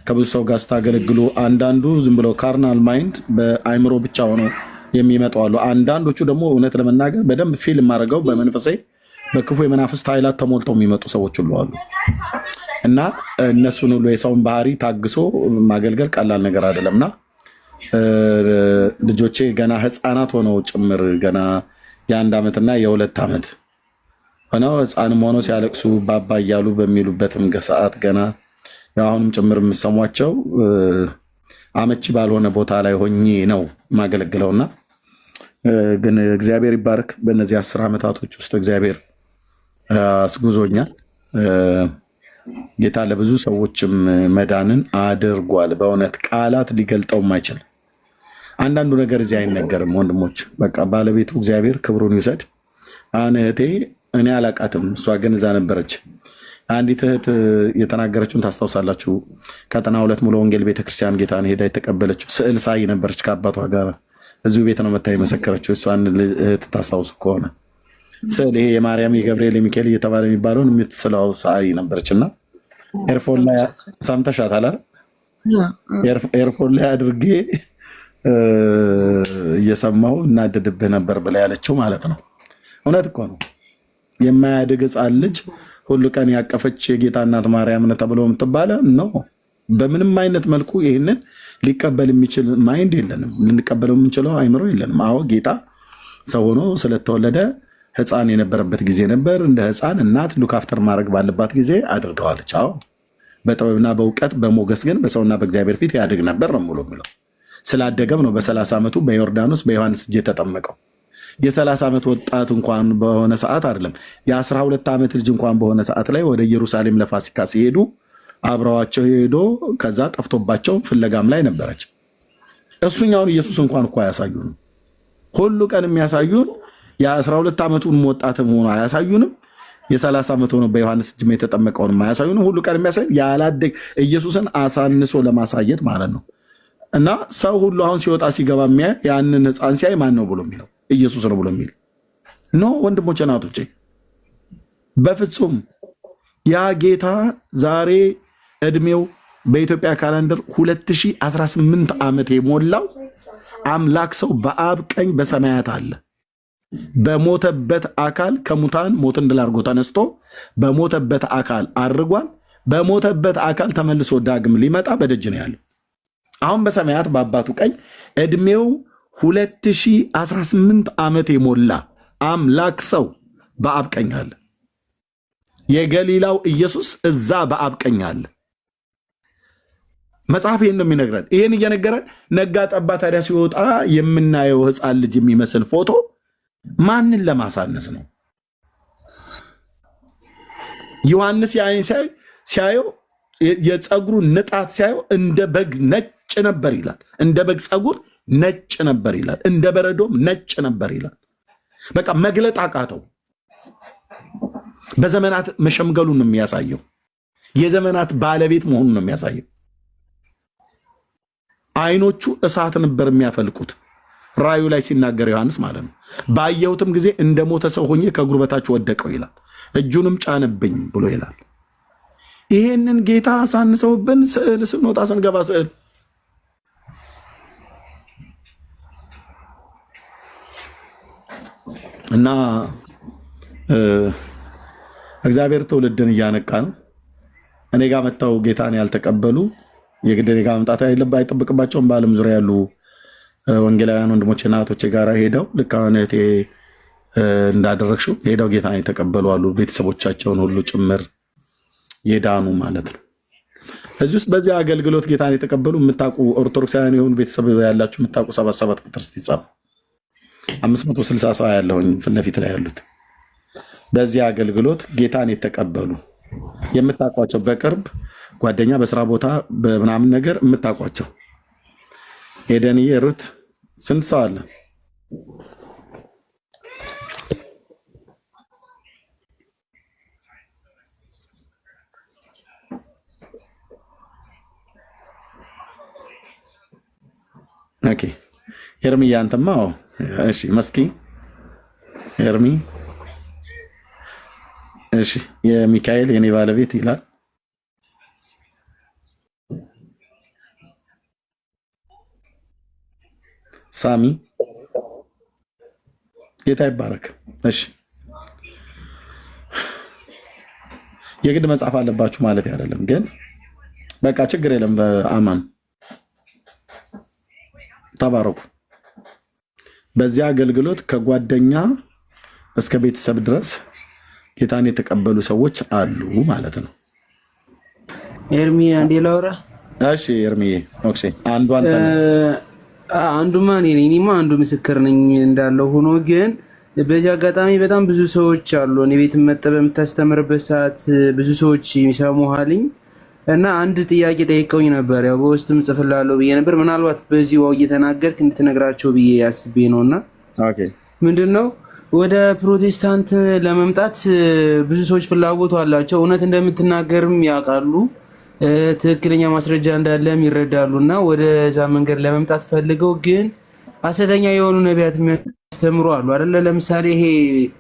ከብዙ ሰው ጋር ስታገለግሉ አንዳንዱ ዝም ብሎ ካርናል ማይንድ በአይምሮ ብቻ ሆነው የሚመጡ አሉ። አንዳንዶቹ ደግሞ እውነት ለመናገር በደንብ ፊልም አድርገው በመንፈሴ በክፉ የመናፍስት ኃይላት ተሞልተው የሚመጡ ሰዎች ሁሉ አሉ እና እነሱን ሁሉ የሰውን ባህሪ ታግሶ ማገልገል ቀላል ነገር አይደለምና ልጆቼ ገና ህፃናት ሆነው ጭምር ገና የ1 ዓመትና የ2 ዓመት ሆነው ህፃንም ሆነው ሲያለቅሱ ባባ እያሉ በሚሉበትም ሰዓት ገና አሁንም ጭምር የምሰሟቸው አመቺ ባልሆነ ቦታ ላይ ሆኜ ነው ማገለግለውና ግን እግዚአብሔር ይባርክ። በእነዚህ 10 ዓመታቶች ውስጥ እግዚአብሔር አስጉዞኛል። ጌታ ለብዙ ሰዎችም መዳንን አድርጓል። በእውነት ቃላት ሊገልጠው የማይችል አንዳንዱ ነገር እዚህ አይነገርም ወንድሞች። በቃ ባለቤቱ እግዚአብሔር ክብሩን ይውሰድ። እህቴ እኔ አላቃትም፣ እሷ ግን እዛ ነበረች። አንዲት እህት የተናገረችውን ታስታውሳላችሁ። ቀጠና 2 ሙሉ ወንጌል ቤተክርስቲያን ጌታን ሄዳ የተቀበለችው ስዕል ሳይ ነበረች ከአባቷ ጋር እዚሁ ቤት ነው መታ የመሰከረችው። እሷን እህት ታስታውሱ ከሆነ ስዕል ይሄ የማርያም የገብርኤል የሚካኤል እየተባለ የሚባለውን የምትስለው ሳይ ነበረች እና ኤርፎን ላይ ሰምተሻታል አይደል? ኤርፎን ላይ አድርጌ እየሰማሁ እናደድብህ ነበር ብላ ያለችው ማለት ነው። እውነት እኮ ነው። የማያድግ ሕፃን ልጅ ሁሉ ቀን ያቀፈች የጌታ እናት ማርያም ተብሎ የምትባለ ነው። በምንም አይነት መልኩ ይህንን ሊቀበል የሚችል ማይንድ የለንም፣ ልንቀበለው የምንችለው አይምሮ የለንም። አዎ ጌታ ሰው ሆኖ ስለተወለደ ሕፃን የነበረበት ጊዜ ነበር። እንደ ሕፃን እናት ሉካፍተር ማድረግ ባለባት ጊዜ አድርገዋለች። አዎ በጥበብና በእውቀት በሞገስ ግን በሰውና በእግዚአብሔር ፊት ያድግ ነበር ነው ሙሉ የሚለው። ስላደገም ነው በ30 ዓመቱ በዮርዳኖስ በዮሐንስ እጅ የተጠመቀው። የ30 ዓመት ወጣት እንኳን በሆነ ሰዓት አይደለም የ12 ዓመት ልጅ እንኳን በሆነ ሰዓት ላይ ወደ ኢየሩሳሌም ለፋሲካ ሲሄዱ አብረዋቸው ሄዶ ከዛ ጠፍቶባቸው ፍለጋም ላይ ነበረች። እሱኛውን ኢየሱስ እንኳን እኮ አያሳዩንም። ሁሉ ቀን የሚያሳዩን የ12 ዓመቱን ወጣት ሆኖ አያሳዩንም። የ30 ዓመት ሆኖ በዮሐንስ እጅ የተጠመቀውን አያሳዩንም። ሁሉ ቀን የሚያሳዩን ያላደግ ኢየሱስን አሳንሶ ለማሳየት ማለት ነው። እና ሰው ሁሉ አሁን ሲወጣ ሲገባ የሚያ ያንን ሕፃን ሲያይ ማን ነው ብሎ የሚለው ኢየሱስ ነው ብሎ የሚል ኖ ወንድሞቼ ናቶቼ፣ በፍጹም ያ ጌታ ዛሬ እድሜው በኢትዮጵያ ካላንደር 2018 ዓመት የሞላው አምላክ ሰው በአብ ቀኝ በሰማያት አለ። በሞተበት አካል ከሙታን ሞትን ድል አድርጎ ተነስቶ በሞተበት አካል አድርጓል። በሞተበት አካል ተመልሶ ዳግም ሊመጣ በደጅ ነው ያለው። አሁን በሰማያት በአባቱ ቀኝ ዕድሜው 2018 ዓመት የሞላ አምላክ ሰው በአብ ቀኝ አለ። የገሊላው ኢየሱስ እዛ በአብ ቀኝ አለ። መጽሐፍ ይህን ነው የሚነግረን። ይህን እየነገረን ነጋ ጠባ ታዲያ ሲወጣ የምናየው ሕፃን ልጅ የሚመስል ፎቶ ማንን ለማሳነስ ነው? ዮሐንስ ያይን ሲያየው የፀጉሩ ንጣት ሲያየው እንደ በግ ነጭ ነበር ይላል። እንደ በግ ፀጉር ነጭ ነበር ይላል። እንደ በረዶም ነጭ ነበር ይላል። በቃ መግለጥ አቃተው። በዘመናት መሸምገሉን ነው የሚያሳየው። የዘመናት ባለቤት መሆኑን ነው የሚያሳየው። አይኖቹ እሳት ነበር የሚያፈልቁት ራዩ ላይ ሲናገር ዮሐንስ ማለት ነው። ባየሁትም ጊዜ እንደ ሞተ ሰው ሆኜ ከእግሩ በታች ወደቀው ይላል። እጁንም ጫንብኝ ብሎ ይላል። ይሄንን ጌታ አሳንሰውብን ስዕል ስንወጣ ስንገባ ስዕል እና እግዚአብሔር ትውልድን እያነቃ ነው። እኔ ጋር መጥተው ጌታን ያልተቀበሉ የግድ እኔ ጋር መምጣት አይጠብቅባቸውም። በዓለም ዙሪያ ያሉ ወንጌላውያን ወንድሞችና እህቶቼ ጋር ሄደው ልክ አሁን እህቴ እንዳደረግሽው ሄደው ጌታን የተቀበሉ አሉ። ቤተሰቦቻቸውን ሁሉ ጭምር የዳኑ ማለት ነው። እዚህ ውስጥ በዚህ አገልግሎት ጌታን የተቀበሉ የምታውቁ ኦርቶዶክሳውያን የሆኑ ቤተሰብ ያላችሁ የምታውቁ 77 ቁጥር ስትጻፉ 560 ሰው ያለሁኝ ፊት ለፊት ላይ ያሉት በዚህ አገልግሎት ጌታን የተቀበሉ የምታውቋቸው በቅርብ ጓደኛ በስራ ቦታ በምናምን ነገር የምታውቋቸው ሄደንዬ ሩት ስንት ሰው አለ? ኦኬ ኤርሚ አንተማ እሺ፣ መስኪ ኤርሚ እሺ፣ የሚካኤል የኔ ባለቤት ይላል። ሳሚ ጌታ ይባረክ። እሺ የግድ መጻፍ አለባችሁ ማለት አይደለም፣ ግን በቃ ችግር የለም። በአማን ተባረኩ። በዚህ አገልግሎት ከጓደኛ እስከ ቤተሰብ ድረስ ጌታን የተቀበሉ ሰዎች አሉ ማለት ነው። ኤርሚ አንዴ ላውራ። እሺ ኤርሚ ኦኬ። አንዱ አንተ አንዱማ እኔማ አንዱ ምስክር ነኝ እንዳለው ሆኖ ግን በዚህ አጋጣሚ በጣም ብዙ ሰዎች አሉ። እኔ ቤት መጥተህ በምታስተምርበት ሰዓት ብዙ ሰዎች ይሰሙሃልኝ እና አንድ ጥያቄ ጠይቀውኝ ነበር። ያው በውስጥም ጽፍላለሁ ብዬ ነበር። ምናልባት በዚህ ዋው እየተናገርክ እንድትነግራቸው ብዬ ያስቤ ነውና ኦኬ። ምንድነው ወደ ፕሮቴስታንት ለመምጣት ብዙ ሰዎች ፍላጎቱ አላቸው። እውነት እንደምትናገርም ያውቃሉ። ትክክለኛ ማስረጃ እንዳለም ይረዳሉና ወደዛ መንገድ ለመምጣት ፈልገው ግን ሐሰተኛ የሆኑ ነቢያት የሚያስተምሩ አሉ አይደለ? ለምሳሌ ይሄ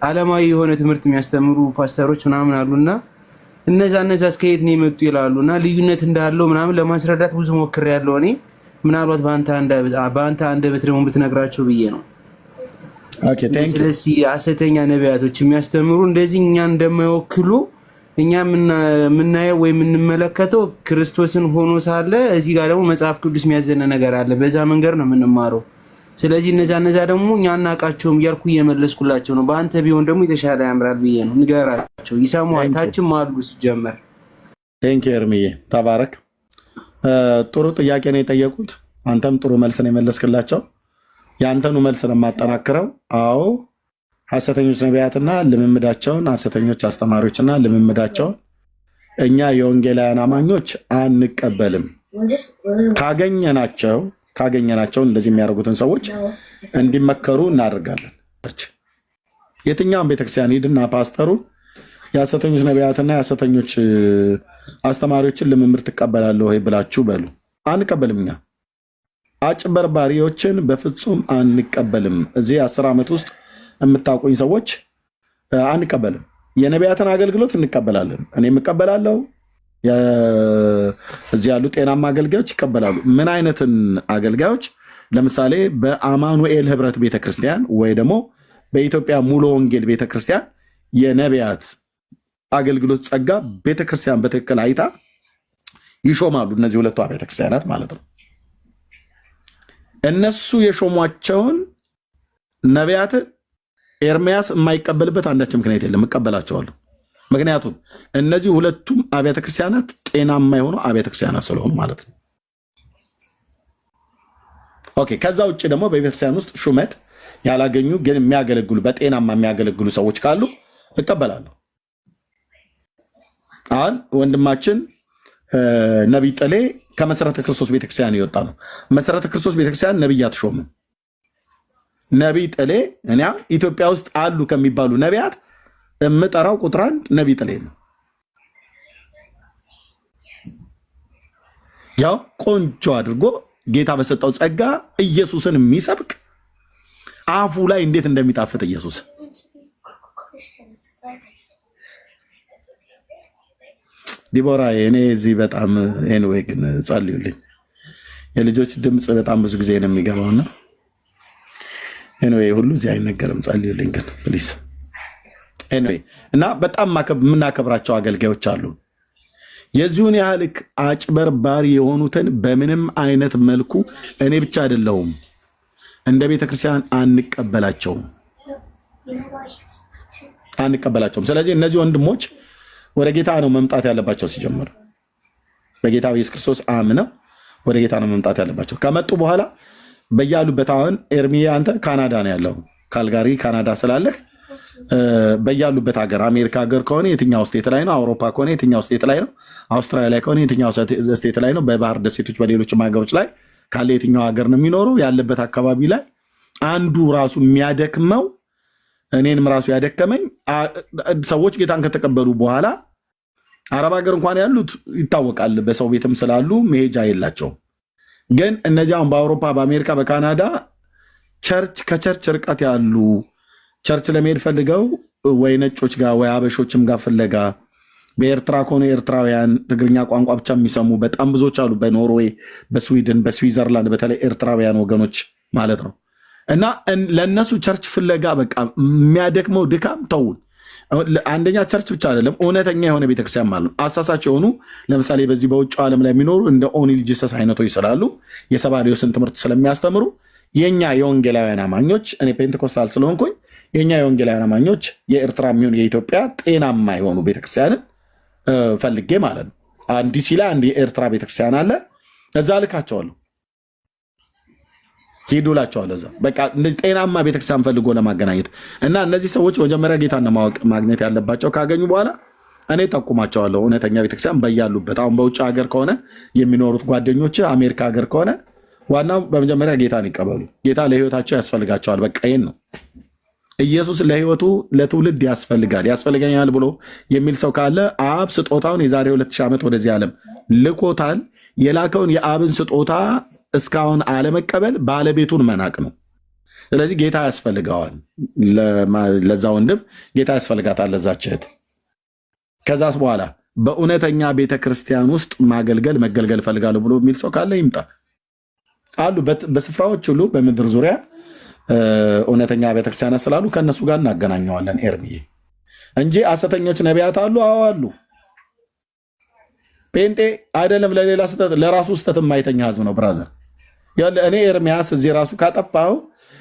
ዓለማዊ የሆነ ትምህርት የሚያስተምሩ ፓስተሮች ምናምን አሉና እነዛ እስከየት ነው የመጡ ይላሉና ልዩነት እንዳለው ምናምን ለማስረዳት ብዙ ሞክሬያለሁ። እኔ ምናልባት በአንተ አንደበት ደግሞ ብትነግራቸው ብዬ ነው። ኦኬ ቴንክ ዩ። ስለዚህ ሐሰተኛ ነቢያቶች የሚያስተምሩ እንደዚህ እኛን እንደማይወክሉ እኛ የምናየው ወይ የምንመለከተው ክርስቶስን ሆኖ ሳለ እዚህ ጋር ደግሞ መጽሐፍ ቅዱስ የሚያዘነ ነገር አለ። በዛ መንገድ ነው የምንማረው። ስለዚህ እነዛ ደግሞ እኛ አናውቃቸውም እያልኩ እየመለስኩላቸው ነው። በአንተ ቢሆን ደግሞ የተሻለ ያምራል ብዬ ነው። ንገራቸው፣ ይሰማዋል። ታችም አሉ ሲጀመር። ቴንክ ዩ ኤርሚዬ ተባረክ። ጥሩ ጥያቄ ነው የጠየቁት። አንተም ጥሩ መልስ ነው የመለስክላቸው። የአንተኑ መልስ ነው የማጠናክረው። አዎ ሐሰተኞች ነቢያትና ልምምዳቸውን፣ ሐሰተኞች አስተማሪዎችና ልምምዳቸውን እኛ የወንጌላውያን አማኞች አንቀበልም። ካገኘናቸው እንደዚህ የሚያደርጉትን ሰዎች እንዲመከሩ እናደርጋለን። የትኛውም ቤተክርስቲያን ሂድና ፓስተሩን የሐሰተኞች ነቢያትና የሐሰተኞች አስተማሪዎችን ልምምድ ትቀበላለህ ወይ ብላችሁ በሉ። አንቀበልም። እኛ አጭበርባሪዎችን በፍጹም አንቀበልም። እዚህ 10 ዓመት ውስጥ የምታውቁኝ ሰዎች አንቀበልም። የነቢያትን አገልግሎት እንቀበላለን። እኔም እቀበላለሁ። እዚህ ያሉ ጤናማ አገልጋዮች ይቀበላሉ። ምን አይነትን አገልጋዮች? ለምሳሌ በአማኑኤል ህብረት ቤተክርስቲያን ወይ ደግሞ በኢትዮጵያ ሙሉ ወንጌል ቤተክርስቲያን የነቢያት አገልግሎት ጸጋ ቤተክርስቲያን በትክክል አይታ ይሾማሉ። እነዚህ ሁለቱ ቤተክርስቲያናት ማለት ነው። እነሱ የሾሟቸውን ነቢያትን ኤርሚያስ የማይቀበልበት አንዳች ምክንያት የለም። እቀበላቸዋለሁ። ምክንያቱም እነዚህ ሁለቱም አብያተ ክርስቲያናት ጤናማ የሆኑ አብያተ ክርስቲያናት ስለሆኑ ማለት ነው። ኦኬ። ከዛ ውጭ ደግሞ በቤተክርስቲያን ውስጥ ሹመት ያላገኙ ግን የሚያገለግሉ በጤናማ የሚያገለግሉ ሰዎች ካሉ እቀበላለሁ። አሁን ወንድማችን ነቢይ ጥሌ ከመሰረተ ክርስቶስ ቤተክርስቲያን የወጣ ነው። መሰረተ ክርስቶስ ቤተክርስቲያን ነቢይ አትሾምም። ነቢይ ጥሌ እኔ ኢትዮጵያ ውስጥ አሉ ከሚባሉ ነቢያት የምጠራው ቁጥር 1 ነቢይ ጥሌ ነው። ያው ቆንጆ አድርጎ ጌታ በሰጠው ጸጋ ኢየሱስን የሚሰብክ አፉ ላይ እንዴት እንደሚጣፍጥ ኢየሱስ ዲቦራ እኔ እዚህ በጣም ኤኒዌይ ግን ጸልዩልኝ። የልጆች ድምፅ በጣም ብዙ ጊዜ ነው የሚገባውና ኤኒዌይ ሁሉ እዚህ አይነገርም። ጸልዩልኝ ግን ፕሊዝ። ኤኒዌይ እና በጣም የምናከብራቸው አገልጋዮች አሉ። የዚሁን ያህል አጭበርባሪ የሆኑትን በምንም አይነት መልኩ እኔ ብቻ አይደለሁም እንደ ቤተክርስቲያን አንቀበላቸውም። ስለዚህ እነዚህ ወንድሞች ወደ ጌታ ነው መምጣት ያለባቸው። ሲጀምሩ በጌታ ኢየሱስ ክርስቶስ አምነው ወደ ጌታ ነው መምጣት ያለባቸው። ከመጡ በኋላ በያሉበት አሁን ኤርሚያ አንተ ካናዳ ነው ያለው፣ ካልጋሪ ካናዳ ስላለህ በያሉበት ሀገር አሜሪካ ሀገር ከሆነ የትኛው ስቴት ላይ ነው? አውሮፓ ከሆነ የትኛው ስቴት ላይ ነው? አውስትራሊያ ከሆነ የትኛው ስቴት ላይ ነው? በባህር ደሴቶች በሌሎችም ሀገሮች ላይ ካለ የትኛው ሀገር ነው የሚኖረው? ያለበት አካባቢ ላይ አንዱ ራሱ የሚያደክመው እኔንም ራሱ ያደከመኝ ሰዎች ጌታን ከተቀበሉ በኋላ አረብ ሀገር እንኳን ያሉት ይታወቃል፣ በሰው ቤትም ስላሉ መሄጃ የላቸውም። ግን እነዚያም በአውሮፓ በአሜሪካ በካናዳ ቸርች ከቸርች ርቀት ያሉ ቸርች ለመሄድ ፈልገው ወይ ነጮች ጋር ወይ አበሾችም ጋር ፍለጋ በኤርትራ ከሆነ ኤርትራውያን ትግርኛ ቋንቋ ብቻ የሚሰሙ በጣም ብዙዎች አሉ። በኖርዌይ፣ በስዊድን፣ በስዊዘርላንድ በተለይ ኤርትራውያን ወገኖች ማለት ነው። እና ለእነሱ ቸርች ፍለጋ በቃ የሚያደክመው ድካም ተውን። አንደኛ ቸርች ብቻ አይደለም፣ እውነተኛ የሆነ ቤተክርስቲያን ማለት ነው። አሳሳች የሆኑ ለምሳሌ በዚህ በውጭ ዓለም ላይ የሚኖሩ እንደ ኦኒል ጂሰስ አይነቶች ስላሉ የሰባሪዎስን ትምህርት ስለሚያስተምሩ የኛ የወንጌላውያን አማኞች እኔ ፔንቴኮስታል ስለሆንኩኝ የኛ የወንጌላውያን አማኞች የኤርትራ የሚሆን የኢትዮጵያ ጤናማ የሆኑ ቤተክርስቲያንን ፈልጌ ማለት ነው። ዲሲ ላይ አንድ የኤርትራ ቤተክርስቲያን አለ። እዛ ልካቸዋለሁ፣ ሂዱ እላቸዋለሁ። እዛ በቃ ጤናማ ቤተክርስቲያን ፈልጎ ለማገናኘት እና እነዚህ ሰዎች መጀመሪያ ጌታን ማወቅ ማግኘት ያለባቸው ካገኙ በኋላ እኔ ጠቁማቸዋለሁ እውነተኛ ቤተክርስቲያን በያሉበት። አሁን በውጭ ሀገር ከሆነ የሚኖሩት ጓደኞች አሜሪካ ሀገር ከሆነ ዋናው በመጀመሪያ ጌታን ይቀበሉ። ጌታ ለህይወታቸው ያስፈልጋቸዋል። በቃ ይሄን ነው። ኢየሱስ ለህይወቱ ለትውልድ ያስፈልገኛል ብሎ የሚል ሰው ካለ አብ ስጦታውን የዛሬ 2000 ዓመት ወደዚህ ዓለም ልኮታል። የላከውን የአብን ስጦታ እስካሁን አለመቀበል ባለቤቱን መናቅ ነው። ስለዚህ ጌታ ያስፈልገዋል። ለዛ ወንድም ጌታ ያስፈልጋታል፣ ለዛች እህት። ከዛስ በኋላ በእውነተኛ ቤተክርስቲያን ውስጥ ማገልገል መገልገል ፈልጋለሁ ብሎ የሚል ሰው ካለ ይምጣ። አሉ በስፍራዎች ሁሉ በምድር ዙሪያ እውነተኛ ቤተክርስቲያናት ስላሉ ከእነሱ ጋር እናገናኘዋለን ኤርሚዬ እንጂ ሐሰተኞች ነቢያት አሉ። አዎ አሉ። ጴንጤ አይደለም ለሌላ ስህተት ለራሱ ስህተት የማይተኛ ህዝብ ነው ብራዘር። እኔ ኤርሚያስ እዚህ ራሱ ካጠፋው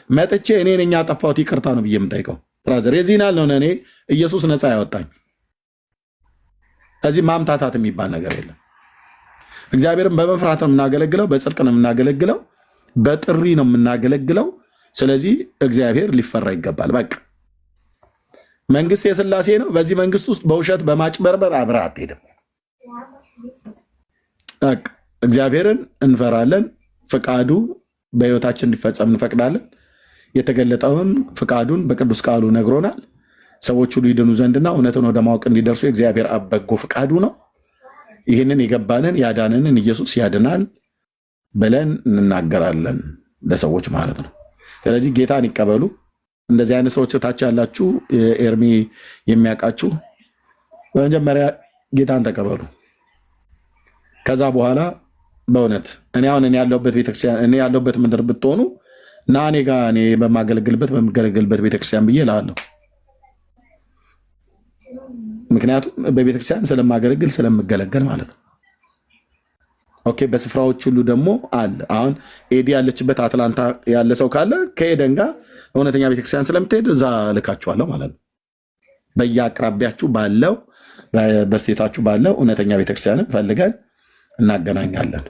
መጥቼ እኔ ነኝ ያጠፋሁት ይቅርታ ነው ብዬ የምጠይቀው ብራዘር። የዚህን ያህል ነው እኔ ኢየሱስ ነፃ ያወጣኝ። እዚህ ማምታታት የሚባል ነገር የለም። እግዚአብሔርን በመፍራት ነው የምናገለግለው፣ በጽድቅ ነው የምናገለግለው፣ በጥሪ ነው የምናገለግለው። ስለዚህ እግዚአብሔር ሊፈራ ይገባል። በቃ መንግስት የሥላሴ ነው። በዚህ መንግስት ውስጥ በውሸት በማጭበርበር አብረህ አትሄድም። በቃ እግዚአብሔርን እንፈራለን። ፍቃዱ በህይወታችን እንዲፈጸም እንፈቅዳለን። የተገለጠውን ፍቃዱን በቅዱስ ቃሉ ነግሮናል። ሰዎች ሁሉ ይድኑ ዘንድና እውነትን ወደ ማወቅ እንዲደርሱ የእግዚአብሔር አብ በጎ ፍቃዱ ነው። ይህንን የገባንን ያዳንንን ኢየሱስ ያድናል ብለን እንናገራለን ለሰዎች ማለት ነው። ስለዚህ ጌታን ይቀበሉ። እንደዚህ አይነት ሰዎች ታች ያላችሁ ኤርሚ የሚያውቃችሁ በመጀመሪያ ጌታን ተቀበሉ። ከዛ በኋላ በእውነት እኔ አሁን እኔ ያለሁበት ቤተክርስቲያን እኔ ያለሁበት ምድር ብትሆኑ እና እኔ ጋር እኔ በምገለገልበት ቤተክርስቲያን ብዬ እልሃለሁ። ምክንያቱም በቤተክርስቲያን ስለምገለገል ማለት ነው። ኦኬ። በስፍራዎች ሁሉ ደግሞ አለ። አሁን ኤዲ ያለችበት አትላንታ ያለ ሰው ካለ ከኤደን ጋር እውነተኛ ቤተክርስቲያን ስለምትሄድ እዛ ልካችኋለሁ ማለት ነው። በየአቅራቢያችሁ ባለው በስቴታችሁ ባለው እውነተኛ ቤተክርስቲያንን ፈልገን እናገናኛለን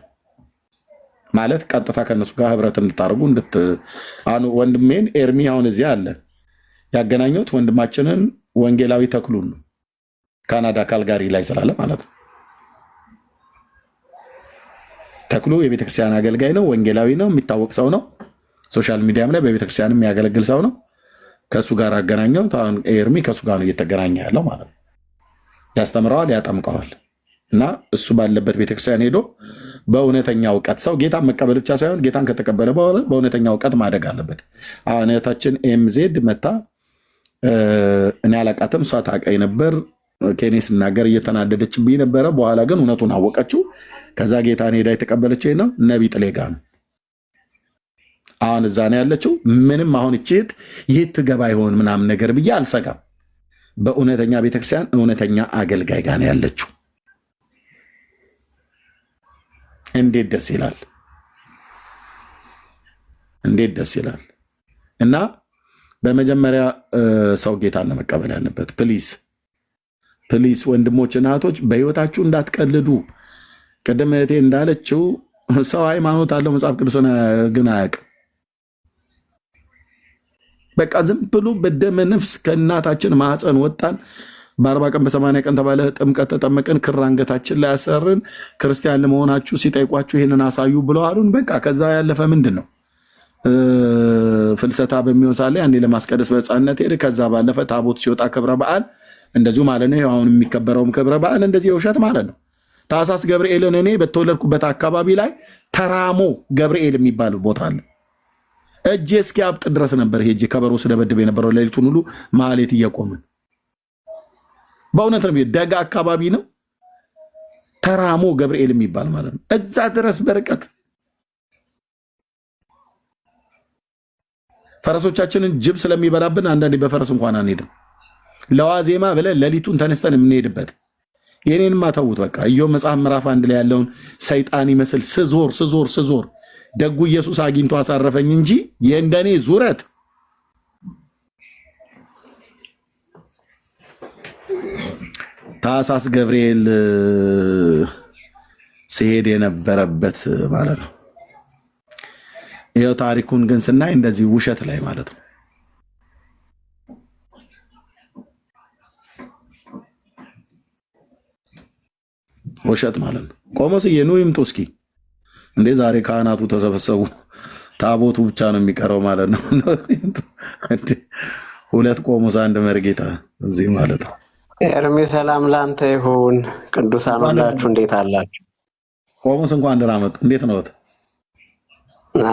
ማለት ቀጥታ ከነሱ ጋር ህብረት እንድታደርጉ ወንድሜን ኤርሚ አሁን እዚህ አለ ያገናኘሁት ወንድማችንን ወንጌላዊ ተክሉን ነው። ካናዳ ካልጋሪ ላይ ስላለ ማለት ነው። ተክሉ የቤተክርስቲያን አገልጋይ ነው፣ ወንጌላዊ ነው፣ የሚታወቅ ሰው ነው። ሶሻል ሚዲያም ላይ በቤተክርስቲያንም የሚያገለግል ሰው ነው። ከእሱ ጋር አገናኘሁት። አሁን ኤርሚ ከእሱ ጋር ነው እየተገናኘ ያለው ማለት ነው። ያስተምረዋል፣ ያጠምቀዋል እና እሱ ባለበት ቤተክርስቲያን ሄዶ በእውነተኛ እውቀት ሰው ጌታን መቀበል ብቻ ሳይሆን ጌታን ከተቀበለ በኋላ በእውነተኛ እውቀት ማደግ አለበት። አሁን እህታችን ኤምዜድ መታ እኔ አላቃትም፣ እሷ ታውቃኝ ነበር። ከኔ ስናገር እየተናደደችብኝ ነበረ። በኋላ ግን እውነቱን አወቀችው። ከዛ ጌታን ሄዳ የተቀበለችው ነው ነቢ ጥሌጋ ነው። አሁን እዛ ነው ያለችው። ምንም አሁን እችት ይህ ትገባ ይሆን ምናምን ነገር ብዬ አልሰጋም። በእውነተኛ ቤተክርስቲያን እውነተኛ አገልጋይ ጋር ነው ያለችው። እንዴት ደስ ይላል! እንዴት ደስ ይላል! እና በመጀመሪያ ሰው ጌታን ነው መቀበል ያለበት። ፕሊስ ወንድሞች እና እህቶች በህይወታችሁ እንዳትቀልዱ። ቅድም እህቴ እንዳለችው ሰው ሃይማኖት አለው መጽሐፍ ቅዱስን ግን አያውቅም። በቃ ዝም ብሎ በደመ ነፍስ ከእናታችን ማህፀን ወጣን፣ በ40 ቀን በ80 ቀን ተባለ፣ ጥምቀት ተጠመቅን፣ ክር አንገታችን ላይ ያሰርን፣ ክርስቲያን ለመሆናችሁ ሲጠይቋችሁ ይህንን አሳዩ ብለው አሉን። በቃ ከዛ ያለፈ ምንድን ነው? ፍልሰታ በሚሆን ሳለ ያኔ ለማስቀደስ በሕፃንነት ሄድ። ከዛ ባለፈ ታቦት ሲወጣ ክብረ በዓል እንደዚሁ ማለት ነው። አሁን የሚከበረውም ክብረ በዓል እንደዚህ የውሸት ማለት ነው። ታኅሳስ ገብርኤልን እኔ በተወለድኩበት አካባቢ ላይ ተራሞ ገብርኤል የሚባል ቦታ አለ። እጄ እስኪ አብጥ ድረስ ነበር ሄጄ ከበሮ ስደበድብ የነበረው ሌሊቱን ሁሉ ማህሌት እየቆምን። በእውነት ነው፣ ደጋ አካባቢ ነው ተራሞ ገብርኤል የሚባል ማለት ነው። እዛ ድረስ በርቀት ፈረሶቻችንን ጅብ ስለሚበላብን አንዳንዴ በፈረስ እንኳን አንሄድም። ለዋዜማ ብለን ሌሊቱን ተነስተን የምንሄድበት የኔንማ ተዉት። በቃ ኢዮብ መጽሐፍ ምዕራፍ 1 ላይ ያለውን ሰይጣን ይመስል ስዞር ደጉ ኢየሱስ አግኝቶ አሳረፈኝ እንጂ የእንደኔ ዙረት ታኅሳስ ገብርኤል ሲሄድ የነበረበት ማለት ነው። ይኸው ታሪኩን ግን ስናይ እንደዚህ ውሸት ላይ ማለት ነው። ውሸት ማለት ነው። ቆሞስዬ ኑ ይምጡ እስኪ። እንዴ ዛሬ ካህናቱ ተሰበሰቡ፣ ታቦቱ ብቻ ነው የሚቀረው ማለት ነው። ሁለት ቆሞስ አንድ መርጌታ እዚህ ማለት ነው። ኤርሚ ሰላም ላንተ ይሁን። ቅዱሳን ሁላችሁ እንዴት አላችሁ? ቆሞስ እንኳን ደህና መጡ። እንዴት ነዎት?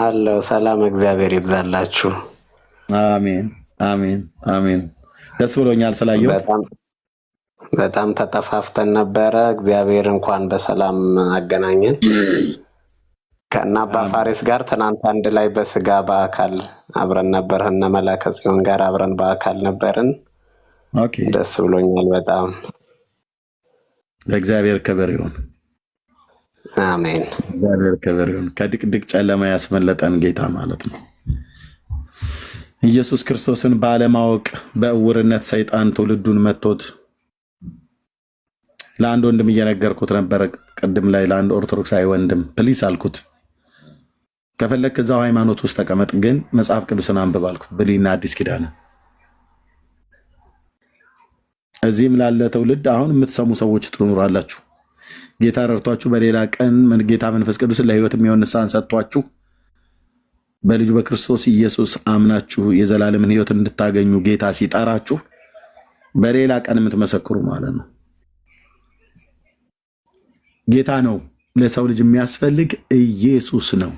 አለው ሰላም፣ እግዚአብሔር ይብዛላችሁ። አሜን አሜን አሜን። ደስ ብሎኛል ስላየሁ። በጣም ተጠፋፍተን ነበረ። እግዚአብሔር እንኳን በሰላም አገናኘን። ከእነ አባ ፋሪስ ጋር ትናንት አንድ ላይ በስጋ በአካል አብረን ነበር። እነ መላከ ጽዮን ጋር አብረን በአካል ነበርን። ደስ ብሎኛል በጣም። ለእግዚአብሔር ክብር ይሁን። አሜን። እግዚአብሔር ክብር ይሁን። ከድቅድቅ ጨለማ ያስመለጠን ጌታ ማለት ነው። ኢየሱስ ክርስቶስን ባለማወቅ በእውርነት ሰይጣን ትውልዱን መቶት ለአንድ ወንድም እየነገርኩት ነበረ ቅድም ላይ ለአንድ ኦርቶዶክሳዊ ወንድም ፕሊስ አልኩት፣ ከፈለክ እዛው ሃይማኖት ውስጥ ተቀመጥ፣ ግን መጽሐፍ ቅዱስን አንብብ አልኩት። ብሉይና አዲስ ኪዳን። እዚህም ላለ ትውልድ አሁን የምትሰሙ ሰዎች ትኖራላችሁ። ጌታ ረድቷችሁ በሌላ ቀን ጌታ መንፈስ ቅዱስን ለህይወት የሚሆን ንስሐን ሰጥቷችሁ በልጁ በክርስቶስ ኢየሱስ አምናችሁ የዘላለምን ህይወት እንድታገኙ ጌታ ሲጠራችሁ በሌላ ቀን የምትመሰክሩ ማለት ነው። ጌታ ነው ለሰው ልጅ የሚያስፈልግ፣ ኢየሱስ ነው።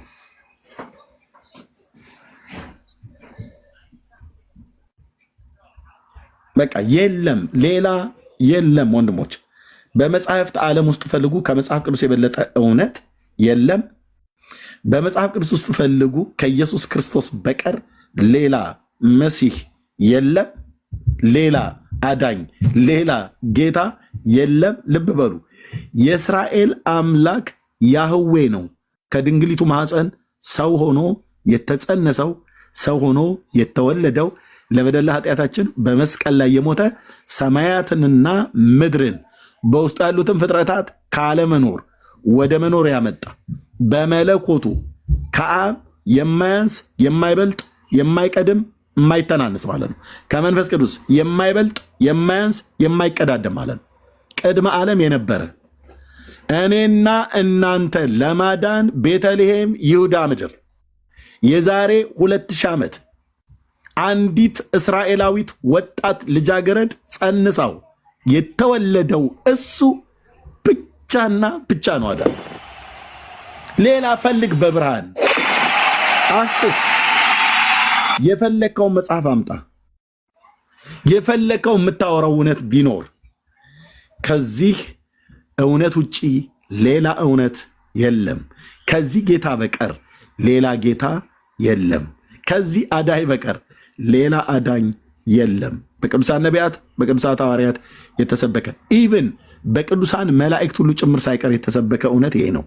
በቃ የለም ሌላ የለም። ወንድሞች በመጽሐፍት ዓለም ውስጥ ፈልጉ። ከመጽሐፍ ቅዱስ የበለጠ እውነት የለም። በመጽሐፍ ቅዱስ ውስጥ ፈልጉ፣ ከኢየሱስ ክርስቶስ በቀር ሌላ መሲህ የለም፣ ሌላ አዳኝ፣ ሌላ ጌታ የለም። ልብ በሉ፣ የእስራኤል አምላክ ያህዌ ነው። ከድንግሊቱ ማኅፀን ሰው ሆኖ የተጸነሰው፣ ሰው ሆኖ የተወለደው፣ ለበደል ኃጢአታችን በመስቀል ላይ የሞተ፣ ሰማያትንና ምድርን በውስጡ ያሉትን ፍጥረታት ካለመኖር ወደ መኖር ያመጣ፣ በመለኮቱ ከአብ የማያንስ የማይበልጥ የማይቀድም የማይተናንስ ማለት ነው። ከመንፈስ ቅዱስ የማይበልጥ የማያንስ የማይቀዳደም ማለት ነው። ቅድመ ዓለም የነበረ እኔና እናንተ ለማዳን ቤተልሔም ይሁዳ ምድር የዛሬ 2000 ዓመት አንዲት እስራኤላዊት ወጣት ልጃገረድ ጸንሳው የተወለደው እሱ ብቻና ብቻ ነው። አዳ ሌላ ፈልግ፣ በብርሃን አስስ፣ የፈለከውን መጽሐፍ አምጣ፣ የፈለከው የምታወራው እውነት ቢኖር ከዚህ እውነት ውጪ ሌላ እውነት የለም። ከዚህ ጌታ በቀር ሌላ ጌታ የለም። ከዚህ አዳኝ በቀር ሌላ አዳኝ የለም። በቅዱሳን ነቢያት፣ በቅዱሳት ሐዋርያት የተሰበከ ኢቭን በቅዱሳን መላእክት ሁሉ ጭምር ሳይቀር የተሰበከ እውነት ይሄ ነው።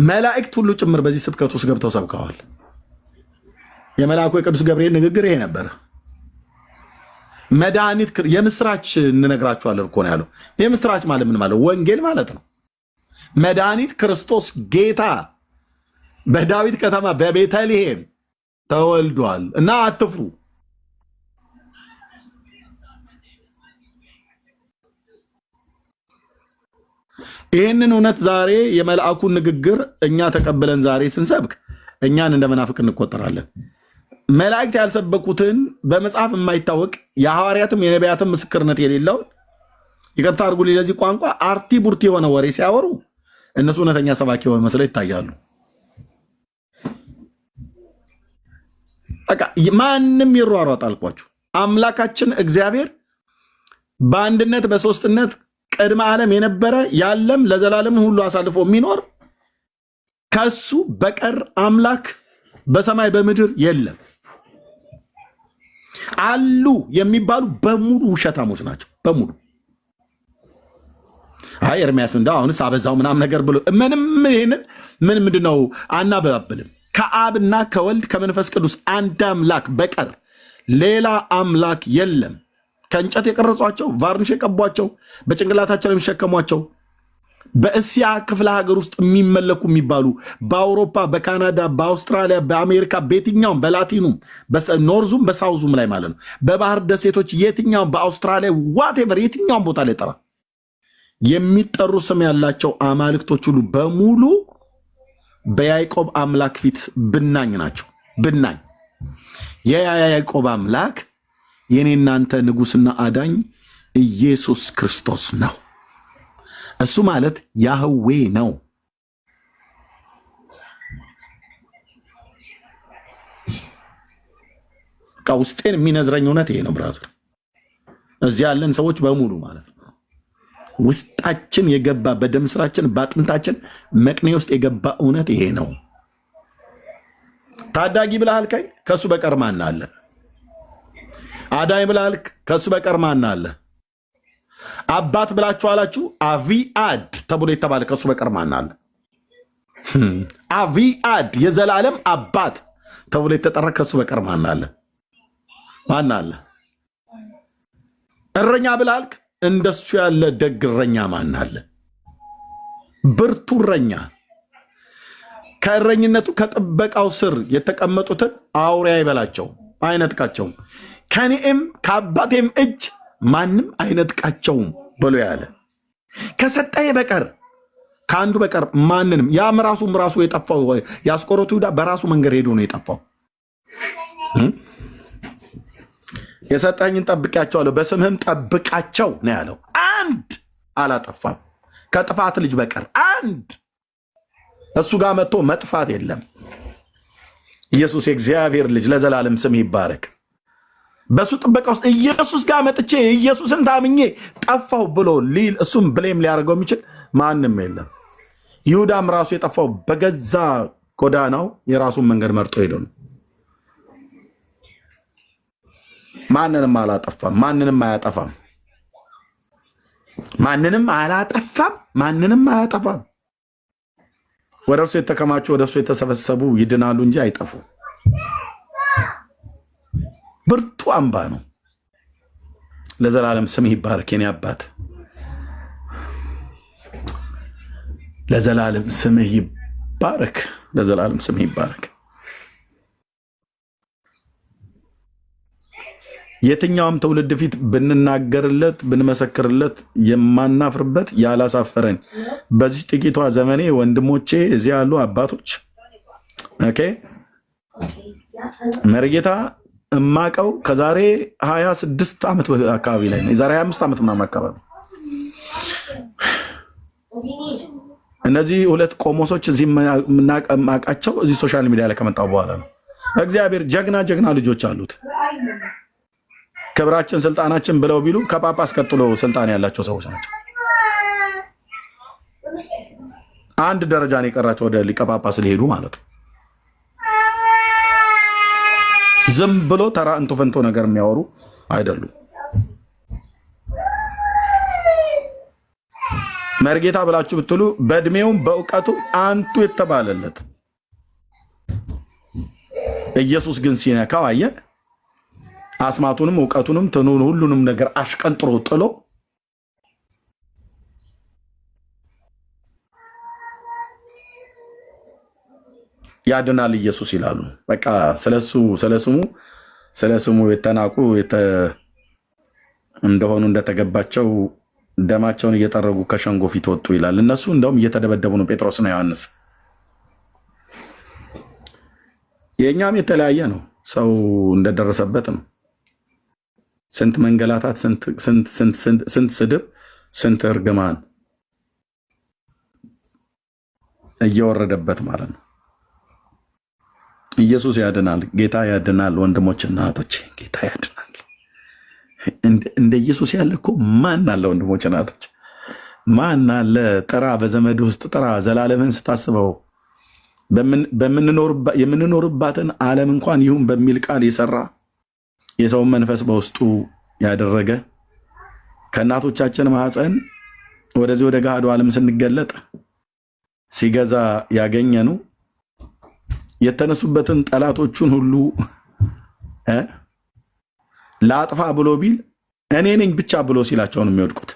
መላእክት ሁሉ ጭምር በዚህ ስብከት ውስጥ ገብተው ሰብከዋል። የመልአኩ የቅዱስ ገብርኤል ንግግር ይሄ ነበረ። መድኃኒት የምስራች እንነግራችኋለን እኮ ነው ያለው። የምስራች ማለት ምን ማለት? ወንጌል ማለት ነው። መድኃኒት ክርስቶስ ጌታ በዳዊት ከተማ በቤተልሔም ተወልዷል እና አትፍሩ። ይህንን እውነት ዛሬ የመልአኩን ንግግር እኛ ተቀብለን ዛሬ ስንሰብክ እኛን እንደ መናፍቅ እንቆጠራለን። መላእክት ያልሰበኩትን በመጽሐፍ የማይታወቅ የሐዋርያትም የነቢያትም ምስክርነት የሌለውን ይቅርታ አድርጉልኝ ለዚህ ቋንቋ አርቲ ቡርቲ የሆነ ወሬ ሲያወሩ እነሱ እውነተኛ ሰባኪ መስለው ይታያሉ። ማንም ይሯሯጥ አልኳችሁ። አምላካችን እግዚአብሔር በአንድነት በሶስትነት ቅድመ ዓለም የነበረ ያለም ለዘላለም ሁሉ አሳልፎ የሚኖር ከሱ በቀር አምላክ በሰማይ በምድር የለም። አሉ የሚባሉ በሙሉ ውሸታሞች ናቸው። በሙሉ አይ ኤርሚያስ እንደው አሁንስ አበዛው ምናምን ነገር ብሎ ይሄንን ምንድነው አናበባብልም። ከአብና ከወልድ ከመንፈስ ቅዱስ አንድ አምላክ በቀር ሌላ አምላክ የለም። ከእንጨት የቀረጿቸው፣ ቫርኒሽ የቀቧቸው፣ በጭንቅላታቸው የሚሸከሟቸው፣ በእስያ ክፍለ ሀገር ውስጥ የሚመለኩ የሚባሉ በአውሮፓ፣ በካናዳ፣ በአውስትራሊያ፣ በአሜሪካ፣ በየትኛውም በላቲኑም ኖርዙም በሳውዙም ላይ ማለት ነው፣ በባህር ደሴቶች የትኛውም በአውስትራሊያ ዋቴቨር የትኛውም ቦታ ላይ ጠራ የሚጠሩ ስም ያላቸው አማልክቶች ሁሉ በሙሉ በያዕቆብ አምላክ ፊት ብናኝ ናቸው። ብናኝ የያዕቆብ አምላክ የኔ እናንተ ንጉሥና አዳኝ ኢየሱስ ክርስቶስ ነው። እሱ ማለት ያህዌ ነው። ውስጤን የሚነዝረኝ እውነት ይሄ ነው ብራዘር። እዚህ ያለን ሰዎች በሙሉ ማለት ነው ውስጣችን የገባ በደም ስራችን በአጥንታችን መቅኔ ውስጥ የገባ እውነት ይሄ ነው። ታዳጊ ብለሃል ከኝ ከሱ በቀር ማን አለ? አዳኝ ብለሃል ከሱ በቀር ማን አለ? አባት ብላችሁ አላችሁ። አቪአድ ተብሎ የተባለ ከሱ በቀር ማን አለ? አቪአድ የዘላለም አባት ተብሎ የተጠራ ከሱ በቀር ማን አለ? ማን አለ? እረኛ ብለሃል። እንደሱ ያለ ደግ እረኛ ማን አለ? ብርቱ እረኛ ከእረኝነቱ ከጥበቃው ስር የተቀመጡትን አውሬ አይበላቸው አይነጥቃቸውም፣ ከኔም ከአባቴም እጅ ማንም አይነጥቃቸውም ብሎ ያለ ከሰጠኝ በቀር ከአንዱ በቀር ማንንም። ያም ራሱ የጠፋው የአስቆሮቱ ይሁዳ በራሱ መንገድ ሄዶ ነው የጠፋው። የሰጠኝን ጠብቃቸዋለሁ በስምህም ጠብቃቸው ነው ያለው። አንድ አላጠፋም ከጥፋት ልጅ በቀር አንድ። እሱ ጋር መጥቶ መጥፋት የለም። ኢየሱስ የእግዚአብሔር ልጅ ለዘላለም ስም ይባረክ። በሱ ጥበቃ ውስጥ ኢየሱስ ጋር መጥቼ ኢየሱስን ታምኜ ጠፋው ብሎ ሊል እሱም ብሌም ሊያደርገው የሚችል ማንም የለም። ይሁዳም ራሱ የጠፋው በገዛ ጎዳናው የራሱን መንገድ መርጦ ሄዶ ነው። ማንንም አላጠፋም፣ ማንንም አያጠፋም፣ ማንንም አላጠፋም፣ ማንንም አያጠፋም። ወደ እርሱ የተከማቹ ወደ እርሱ የተሰበሰቡ ይድናሉ እንጂ አይጠፉ። ብርቱ አምባ ነው። ለዘላለም ስምህ ይባረክ የኔ አባት፣ ለዘላለም ስምህ ይባረክ፣ ለዘላለም ስምህ ይባረክ። የትኛውም ትውልድ ፊት ብንናገርለት ብንመሰክርለት የማናፍርበት ያላሳፈረን በዚህ ጥቂቷ ዘመኔ ወንድሞቼ እዚህ ያሉ አባቶች ኦኬ መርጌታ እማቀው ከዛሬ 26 ዓመት አካባቢ ላይ ነው። የዛሬ 25 ዓመት ምናምን አካባቢ እነዚህ ሁለት ቆሞሶች እዚህ የምናውቃቸው እዚህ ሶሻል ሚዲያ ላይ ከመጣው በኋላ ነው። እግዚአብሔር ጀግና ልጆች አሉት። ክብራችን ስልጣናችን ብለው ቢሉ ከጳጳስ ቀጥሎ ስልጣን ያላቸው ሰዎች ናቸው። አንድ ደረጃ ነው የቀራቸው ወደ ሊቀ ጳጳስ ሊሄዱ ማለት ነው። ዝም ብሎ ተራ እንቶ ፈንቶ ነገር የሚያወሩ አይደሉም። መርጌታ ብላችሁ ብትሉ በእድሜውም በእውቀቱም አንቱ የተባለለት ኢየሱስ ግን ሲነካው አየ አስማቱንም እውቀቱንም ትኑን ሁሉንም ነገር አሽቀንጥሮ ጥሎ ያድናል ኢየሱስ ይላሉ። በቃ ስለስሙ የተናቁ እንደሆኑ እንደተገባቸው ደማቸውን እየጠረጉ ከሸንጎ ፊት ወጡ ይላል። እነሱ እንደውም እየተደበደቡ ነው። ጴጥሮስና ዮሐንስ። የእኛም የተለያየ ነው። ሰው እንደደረሰበት ነው። ስንት መንገላታት፣ ስንት ስድብ፣ ስንት እርግማን እየወረደበት ማለት ነው። ኢየሱስ ያድናል። ጌታ ያድናል። ወንድሞችና እህቶች ጌታ ያድናል። እንደ ኢየሱስ ያለ እኮ ማን አለ? ወንድሞችና እህቶች ማን አለ? ጥራ፣ በዘመድ ውስጥ ጥራ። ዘላለምን ስታስበው የምንኖርባትን ዓለም እንኳን ይሁን በሚል ቃል የሰራ የሰውን መንፈስ በውስጡ ያደረገ ከእናቶቻችን ማህፀን ወደዚህ ወደ ገሃዱ ዓለም ስንገለጥ ሲገዛ ያገኘኑ የተነሱበትን ጠላቶቹን ሁሉ ላጥፋ ብሎ ቢል እኔ ነኝ ብቻ ብሎ ሲላቸው ነው የሚወድቁት።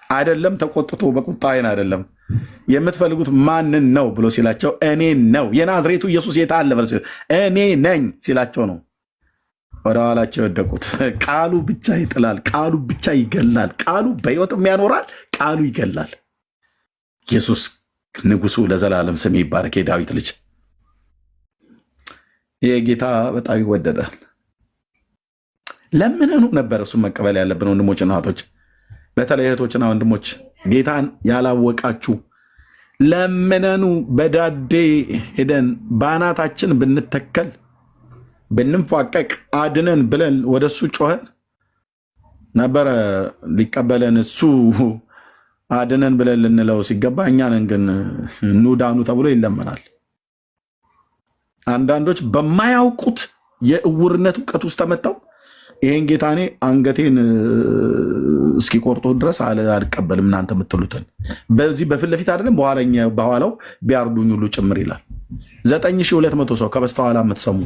አይደለም ተቆጥቶ በቁጣ አይን አይደለም የምትፈልጉት ማንን ነው ብሎ ሲላቸው እኔ ነው የናዝሬቱ ኢየሱስ የት አለ ብሎ እኔ ነኝ ሲላቸው ነው ወደ ኋላቸው የወደቁት። ቃሉ ብቻ ይጥላል፣ ቃሉ ብቻ ይገላል። ቃሉ በሕይወትም ያኖራል፣ ቃሉ ይገላል። ኢየሱስ ንጉሱ ለዘላለም ስም ይባረክ። የዳዊት ልጅ ይህ ጌታ በጣም ይወደዳል። ለምንኑ ነበር እሱን መቀበል ያለብን ወንድሞችና እህቶች፣ በተለይ እህቶችና ወንድሞች ጌታን ያላወቃችሁ ለምንኑ በዳዴ ሄደን ባናታችን ብንተከል ብንንፏቀቅ አድነን ብለን ወደሱ ጮኸን ነበረ ሊቀበለን። እሱ አድነን ብለን ልንለው ሲገባ እኛንን ግን ኑዳኑ ተብሎ ይለመናል። አንዳንዶች በማያውቁት የእውርነት እውቀት ውስጥ ተመተው ይሄን ጌታ እኔ አንገቴን እስኪቆርጦ ድረስ አልቀበልም እናንተ የምትሉትን በዚህ በፊት ለፊት አይደለም በኋላው ቢያርዱኝ ሁሉ ጭምር ይላል። 9200 ሰው ከበስተኋላ የምትሰሙ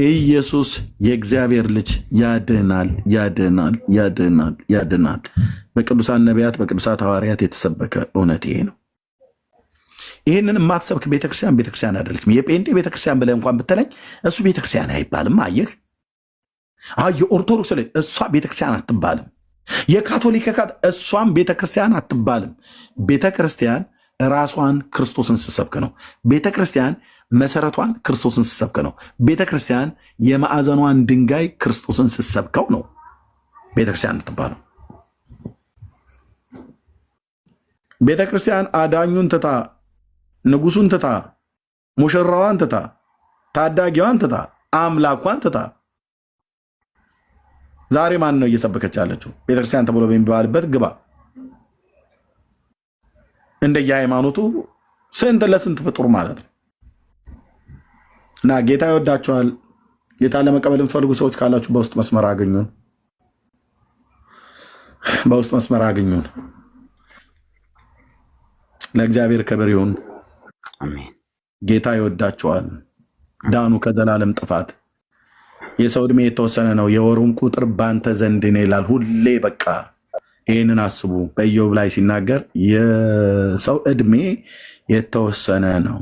ኢየሱስ የእግዚአብሔር ልጅ ያድናል፣ ያድናል፣ ያድናል፣ ያድናል። በቅዱሳን ነቢያት በቅዱሳት ሐዋርያት የተሰበከ እውነት ይሄ ነው። ይህንን የማትሰብክ ቤተክርስቲያን አይደለችም። የጴንጤ ቤተክርስቲያን ብለህ እንኳን ብትለኝ እሱ ቤተክርስቲያን አይባልም። አየህ፣ የኦርቶዶክስ እሷ ቤተክርስቲያን አትባልም። የካቶሊክ እሷም ቤተክርስቲያን አትባልም። ቤተክርስቲያን ራሷን ክርስቶስን ስትሰብክ ነው። ቤተክርስቲያን መሰረቷን ክርስቶስን ስትሰብክ ነው። ቤተክርስቲያን የማዕዘኗን ድንጋይ ክርስቶስን ስትሰብከው ነው ቤተክርስቲያን የምትባለው። ቤተክርስቲያን አዳኙን ትታ፣ ንጉሱን ትታ፣ ሙሽራዋን ትታ፣ ታዳጊዋን ትታ፣ አምላኳን ትታ ዛሬ ማን ነው እየሰበከች ያለችው? ቤተክርስቲያን ተብሎ በሚባልበት ግባ። እንደየሃይማኖቱ ስንት ለስንት ፍጡር ማለት ነው። እና ጌታ ይወዳችኋል። ጌታ ለመቀበል የምትፈልጉ ሰዎች ካላችሁ በውስጥ መስመር አገኙን፣ በውስጥ መስመር አገኙን። ለእግዚአብሔር ክብር ይሁን። ጌታ ይወዳችኋል። ዳኑ ከዘላለም ጥፋት። የሰው ዕድሜ የተወሰነ ነው፣ የወሩም ቁጥር ባንተ ዘንድ ነው ይላል። ሁሌ በቃ ይህንን አስቡ። በኢዮብ ላይ ሲናገር የሰው ዕድሜ የተወሰነ ነው፣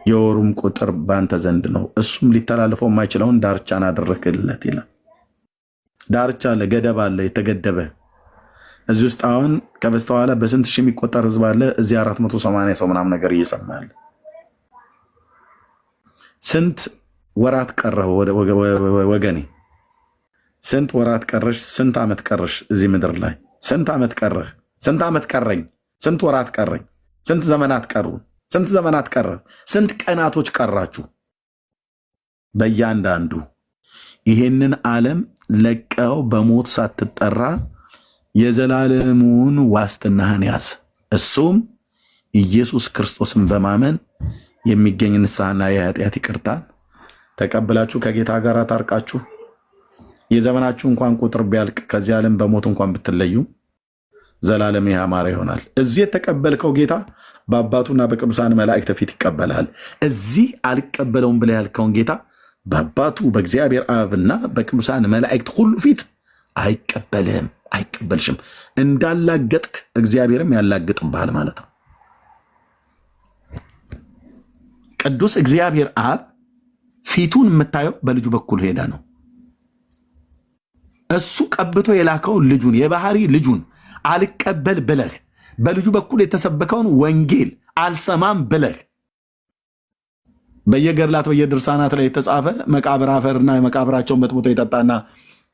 የወሩም ቁጥር ባንተ ዘንድ ነው፣ እሱም ሊተላለፈው የማይችለውን ዳርቻን አደረግለት ይላል። ዳርቻ አለ፣ ገደብ አለ፣ የተገደበ እዚህ ውስጥ አሁን ከበስተኋላ በስንት ሺህ የሚቆጠር ህዝብ አለ። እዚህ 480 ሰው ምናምን ነገር እየሰማል። ስንት ወራት ቀረህ ወገኔ? ስንት ወራት ቀረሽ? ስንት ዓመት ቀረሽ እዚህ ምድር ላይ? ስንት ዓመት ቀረህ? ስንት ዓመት ቀረኝ? ስንት ወራት ቀረኝ? ስንት ዘመናት ቀሩ? ስንት ዘመናት ቀረ? ስንት ቀናቶች ቀራችሁ? በእያንዳንዱ ይሄንን ዓለም ለቀው በሞት ሳትጠራ የዘላለሙን ዋስትናህን ያዝ። እሱም ኢየሱስ ክርስቶስን በማመን የሚገኝ ንስሐና የኃጢአት ይቅርታን ተቀብላችሁ ከጌታ ጋር ታርቃችሁ የዘመናችሁ እንኳን ቁጥር ቢያልቅ ከዚህ ዓለም በሞት እንኳን ብትለዩ ዘላለም ያማረ ይሆናል። እዚህ የተቀበልከው ጌታ በአባቱና በቅዱሳን መላእክት ፊት ይቀበላል። እዚህ አልቀበለውም ብለህ ያልከውን ጌታ በአባቱ በእግዚአብሔር አብና በቅዱሳን መላእክት ሁሉ ፊት አይቀበልህም፣ አይቀበልሽም። እንዳላገጥክ እግዚአብሔርም ያላግጥብሃል ማለት ነው። ቅዱስ እግዚአብሔር አብ ፊቱን የምታየው በልጁ በኩል ሄዳ ነው። እሱ ቀብቶ የላከውን ልጁን የባህሪ ልጁን አልቀበል ብለህ በልጁ በኩል የተሰበከውን ወንጌል አልሰማም ብለህ በየገድላት በየድርሳናት ላይ የተጻፈ መቃብር አፈርና የመቃብራቸውን በጥብጦ የጠጣና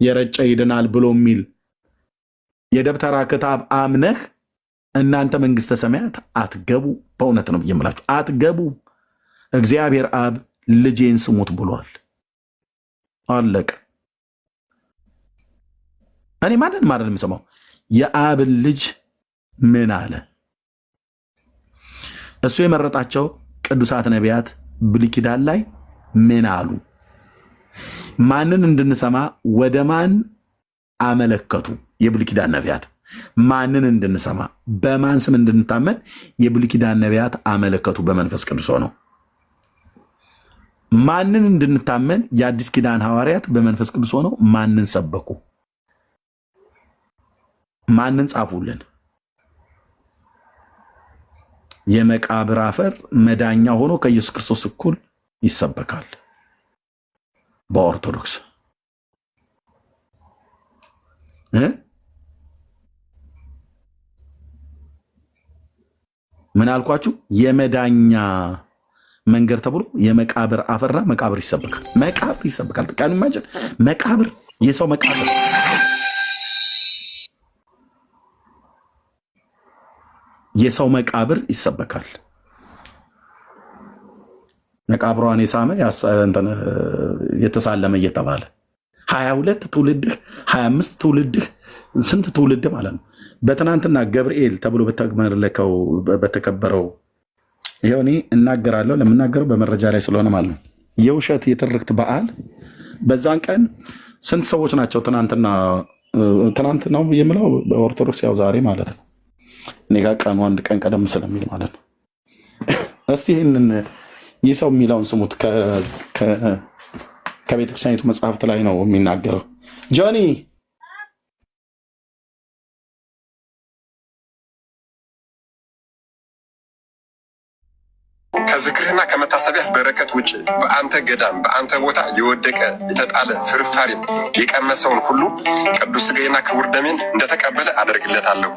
የረጨ ይድናል ብሎ የሚል የደብተራ ክታብ አምነህ እናንተ መንግስተ ሰማያት አትገቡ። በእውነት ነው የምላችሁ፣ አትገቡ። እግዚአብሔር አብ ልጄን ስሙት ብሏል። አለቅ። እኔ ማንን የምሰማው? የአብን ልጅ ምን አለ? እሱ የመረጣቸው ቅዱሳት ነቢያት ብሉይ ኪዳን ላይ ምን አሉ? ማንን እንድንሰማ ወደ ማን አመለከቱ? የብሉይ ኪዳን ነቢያት ማንን እንድንሰማ በማን ስም እንድንታመን የብሉይ ኪዳን ነቢያት አመለከቱ። በመንፈስ ቅዱስ ሆነው ማንን እንድንታመን የአዲስ ኪዳን ሐዋርያት በመንፈስ ቅዱስ ሆነው ማንን ሰበኩ? ማንን ጻፉልን? የመቃብር አፈር መዳኛ ሆኖ ከኢየሱስ ክርስቶስ እኩል ይሰበካል በኦርቶዶክስ። ምን አልኳችሁ? የመዳኛ መንገድ ተብሎ የመቃብር አፈርና መቃብር ይሰበካል። መቃብር ይሰበካል። ቀን ማጭን መቃብር፣ የሰው መቃብር የሰው መቃብር ይሰበካል። መቃብሯን የሳመ የተሳለመ እየተባለ 22 ትውልድህ 25 ትውልድህ ስንት ትውልድ ማለት ነው። በትናንትና ገብርኤል ተብሎ በተመለከው በተከበረው ይኸው እኔ እናገራለሁ። ለምናገረው በመረጃ ላይ ስለሆነ ማለት ነው። የውሸት የትርክት በዓል በዛን ቀን ስንት ሰዎች ናቸው? ትናንት ነው የምለው በኦርቶዶክስ ያው ዛሬ ማለት ነው። እኔ ጋር ቀኑ አንድ ቀን ቀደም ስለሚል ማለት ነው። እስቲ ይህንን ይህ ሰው የሚለውን ስሙት። ከቤተክርስቲያኒቱ መጽሐፍት ላይ ነው የሚናገረው። ጆኒ ከዝክርህና ከመታሰቢያህ በረከት ውጭ በአንተ ገዳም በአንተ ቦታ የወደቀ የተጣለ ፍርፋሪም የቀመሰውን ሁሉ ቅዱስ ሥጋዬና ክቡር ደሜን እንደተቀበለ አደርግለታለሁ።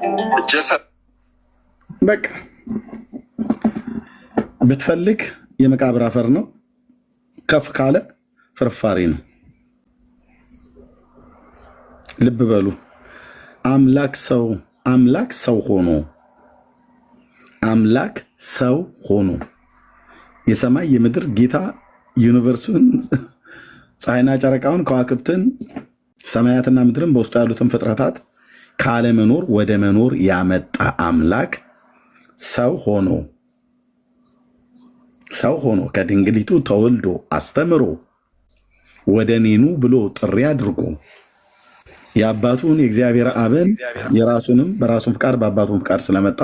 በቃ ብትፈልግ የመቃብር አፈር ነው፣ ከፍ ካለ ፍርፋሪ ነው። ልብ በሉ። አምላክ ሰው ሆኖ የሰማይ የምድር ጌታ ዩኒቨርሱን ፀሐይና ጨረቃውን ከዋክብትን ሰማያትና ምድርን በውስጡ ያሉትን ፍጥረታት ካለመኖር ወደ መኖር ያመጣ አምላክ ሰው ሆኖ ከድንግሊቱ ተወልዶ አስተምሮ ወደ እኔኑ ብሎ ጥሪ አድርጎ የአባቱን የእግዚአብሔር አብን የራሱንም በራሱን ፍቃድ በአባቱን ፍቃድ ስለመጣ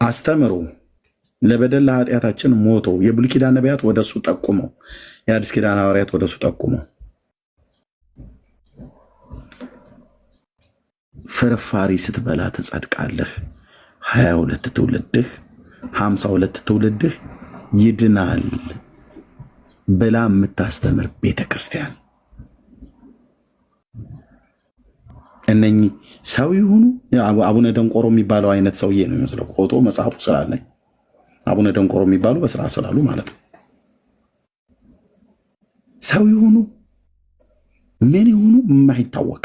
አስተምሮ ለበደል ለኃጢአታችን ሞቶ የብሉይ ኪዳን ነቢያት ወደሱ ጠቁመው የአዲስ ኪዳን ሐዋርያት ወደሱ ጠቁመው ፍርፋሪ ስትበላ ትጸድቃለህ፣ 22 ትውልድህ 52 ትውልድህ ይድናል ብላ የምታስተምር ቤተክርስቲያን እነኚህ ሰው ይሁኑ። አቡነ ደንቆሮ የሚባለው አይነት ሰውዬ ነው የሚመስለው ፎቶ መጽሐፉ ስላለኝ አቡነ ደንቆሮ የሚባሉ በስራ ስላሉ ማለት ነው። ሰው ይሁኑ ምን ይሁኑ የማይታወቅ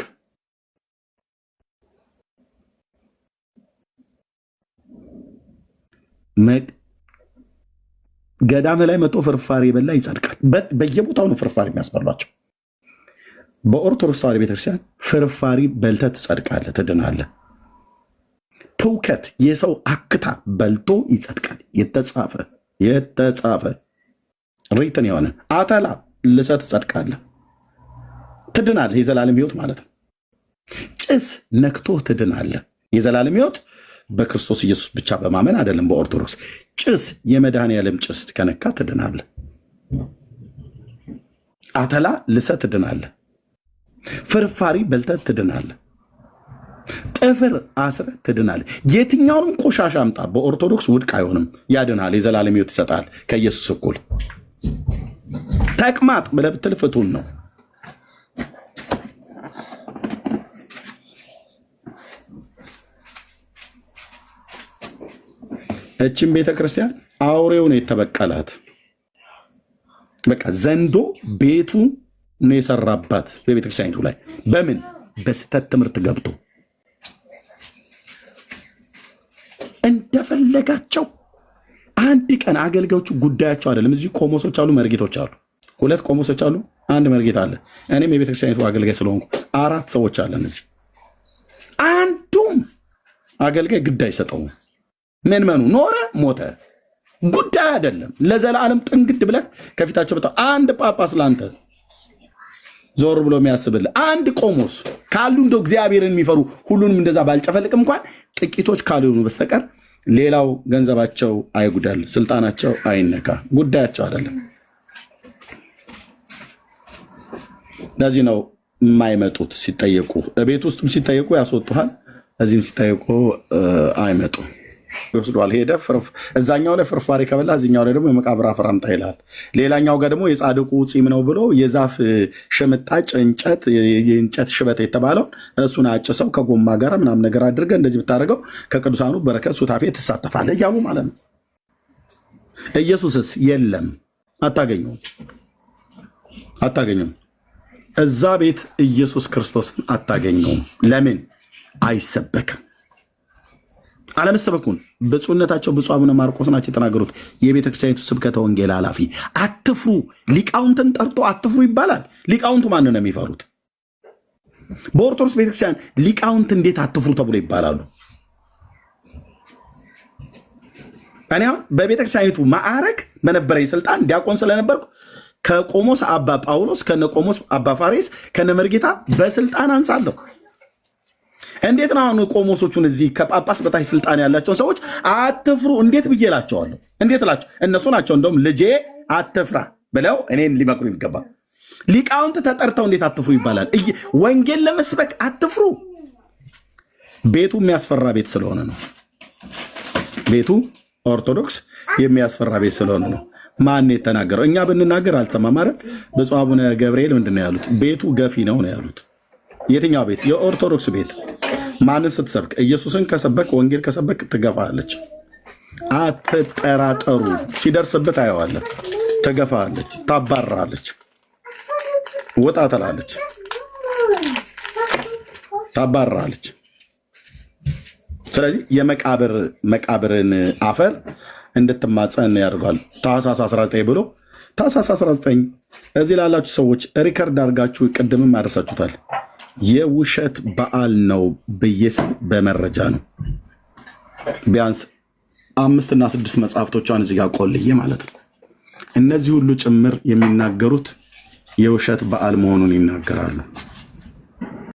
ገዳም ላይ መጥቶ ፍርፋሪ በላ ይጸድቃል። በየቦታው ነው ፍርፋሪ የሚያስበሏቸው። በኦርቶዶክስ ተዋሕዶ ቤተክርስቲያን ፍርፋሪ በልተህ ትጸድቃለህ፣ ትድናለህ። ትውከት የሰው አክታ በልቶ ይጸድቃል። የተጻፈ ሪትን የሆነ አተላ ልሰህ ትጸድቃለህ፣ ትድናለህ። የዘላለም ሕይወት ማለት ነው። ጭስ ነክቶ ትድናለህ። የዘላለም ሕይወት በክርስቶስ ኢየሱስ ብቻ በማመን አይደለም። በኦርቶዶክስ ጭስ የመድኃኔዓለም ጭስ ከነካ ትድናለህ። አተላ ልሰህ ትድናለህ። ፍርፋሪ በልተህ ትድናለህ። ጥፍር አስረህ ትድናለህ። የትኛውንም ቆሻሻ አምጣ በኦርቶዶክስ ውድቅ አይሆንም፣ ያድናል። የዘላለም ሕይወት ይሰጣል ከኢየሱስ እኩል። ተቅማጥ ብለህ ብትል ፍቱን ነው። እችን ቤተክርስቲያን አውሬው ነው የተበቀላት። በቃ ዘንዶ ቤቱ ነው የሰራባት በቤተክርስቲያኒቱ ላይ። በምን በስተት ትምህርት ገብቶ እንደፈለጋቸው አንድ ቀን አገልጋዮቹ ጉዳያቸው አይደለም። እዚህ ቆሞሶች አሉ፣ መርጌቶች አሉ። 2 ቆሞሶች አሉ፣ 1 መርጌት አለ። እኔም የቤተክርስቲያኒቱ አገልጋይ ስለሆንኩ 4 ሰዎች አለን እዚህ። አንዱም አገልጋይ ግድ አይሰጠውም። ምንመኑ ኖረ ሞተ ጉዳይ አይደለም። ለዘላለም ጥንግድ ብለህ ከፊታቸው በጣም አንድ ጳጳስ ላንተ ዞር ብሎ የሚያስብልህ አንድ ቆሞስ ካሉ እንደው እግዚአብሔርን የሚፈሩ ሁሉንም እንደዛ ባልጨፈልቅም እንኳን ጥቂቶች ካልሆኑ በስተቀር ሌላው ገንዘባቸው አይጉዳል፣ ስልጣናቸው አይነካ፣ ጉዳያቸው አይደለም። ለዚህ ነው የማይመጡት። ሲጠየቁ ቤት ውስጥም ሲጠየቁ ያስወጡሃል፣ እዚህም ሲጠየቁ አይመጡም። ይወስዷል። ሄደ እዛኛው ላይ ፍርፋሪ ከበላ እዚኛው ላይ ደግሞ የመቃብር አፈር አምጣ ይልሃል። ሌላኛው ጋር ደግሞ የጻድቁ ፂም ነው ብሎ የዛፍ ሽምጣጭ እንጨት የእንጨት ሽበት የተባለውን እሱን አጭሰው ከጎማ ጋር ምናምን ነገር አድርገህ እንደዚህ ብታደርገው ከቅዱሳኑ በረከት ሱታፌ ትሳተፋለህ እያሉ ማለት ነው። ኢየሱስስ የለም፣ አታገኘውም። እዛ ቤት ኢየሱስ ክርስቶስን አታገኘውም። ለምን? አይሰበክም። አለመሰበኩን ብፁዕነታቸው ብፁዕ አቡነ ማርቆስ ናቸው የተናገሩት። የቤተክርስቲያኒቱ ስብከተ ወንጌል ኃላፊ አትፍሩ፣ ሊቃውንትን ጠርቶ አትፍሩ ይባላል። ሊቃውንቱ ማንን ነው የሚፈሩት? በኦርቶዶክስ ቤተክርስቲያን ሊቃውንት እንዴት አትፍሩ ተብሎ ይባላሉ? እኔ አሁን በቤተክርስቲያኒቱ ማዕረግ በነበረኝ ስልጣን ዲያቆን ስለነበርኩ ከቆሞስ አባ ጳውሎስ ከነ ቆሞስ አባ ፋሬስ ከነ መርጌታ በስልጣን አንሳለሁ። እንዴት ነው አሁን ቆሞሶቹን እዚህ ከጳጳስ በታች ስልጣን ያላቸውን ሰዎች አትፍሩ እንዴት ብዬ እላቸዋለሁ? እንዴት እላቸው? እነሱ ናቸው እንደውም ልጄ አትፍራ ብለው እኔን ሊመክሩ ይገባል። ሊቃውንት ተጠርተው እንዴት አትፍሩ ይባላል? ወንጌል ለመስበክ አትፍሩ። ቤቱ የሚያስፈራ ቤት ስለሆነ ነው። ቤቱ ኦርቶዶክስ የሚያስፈራ ቤት ስለሆነ ነው። ማን የተናገረው? እኛ ብንናገር አልሰማም አይደል? ብፁዕ አቡነ ገብርኤል ምንድን ነው ያሉት? ቤቱ ገፊ ነው ነው ያሉት። የትኛው ቤት? የኦርቶዶክስ ቤት። ማንን ስትሰብክ? ኢየሱስን ከሰበክ ወንጌል ከሰበክ ትገፋለች። አትጠራጠሩ። ሲደርስብህ ታየዋለህ። ትገፋለች፣ ታባራለች፣ ወጣ ትላለች፣ ታባራለች። ስለዚህ መቃብርን አፈር እንድትማፀን ያደርጓል። ታኅሳስ 19 ብሎ ታኅሳስ 19 እዚህ ላላችሁ ሰዎች ሪከርድ አድርጋችሁ ቅድምም አደረሳችሁታል። የውሸት በዓል ነው ብዬ ስል በመረጃ ነው። ቢያንስ 5 እና 6 መጽሐፍቶቿን እዚህ ጋር ቆልዬ ማለት ነው። እነዚህ ሁሉ ጭምር የሚናገሩት የውሸት በዓል መሆኑን ይናገራሉ።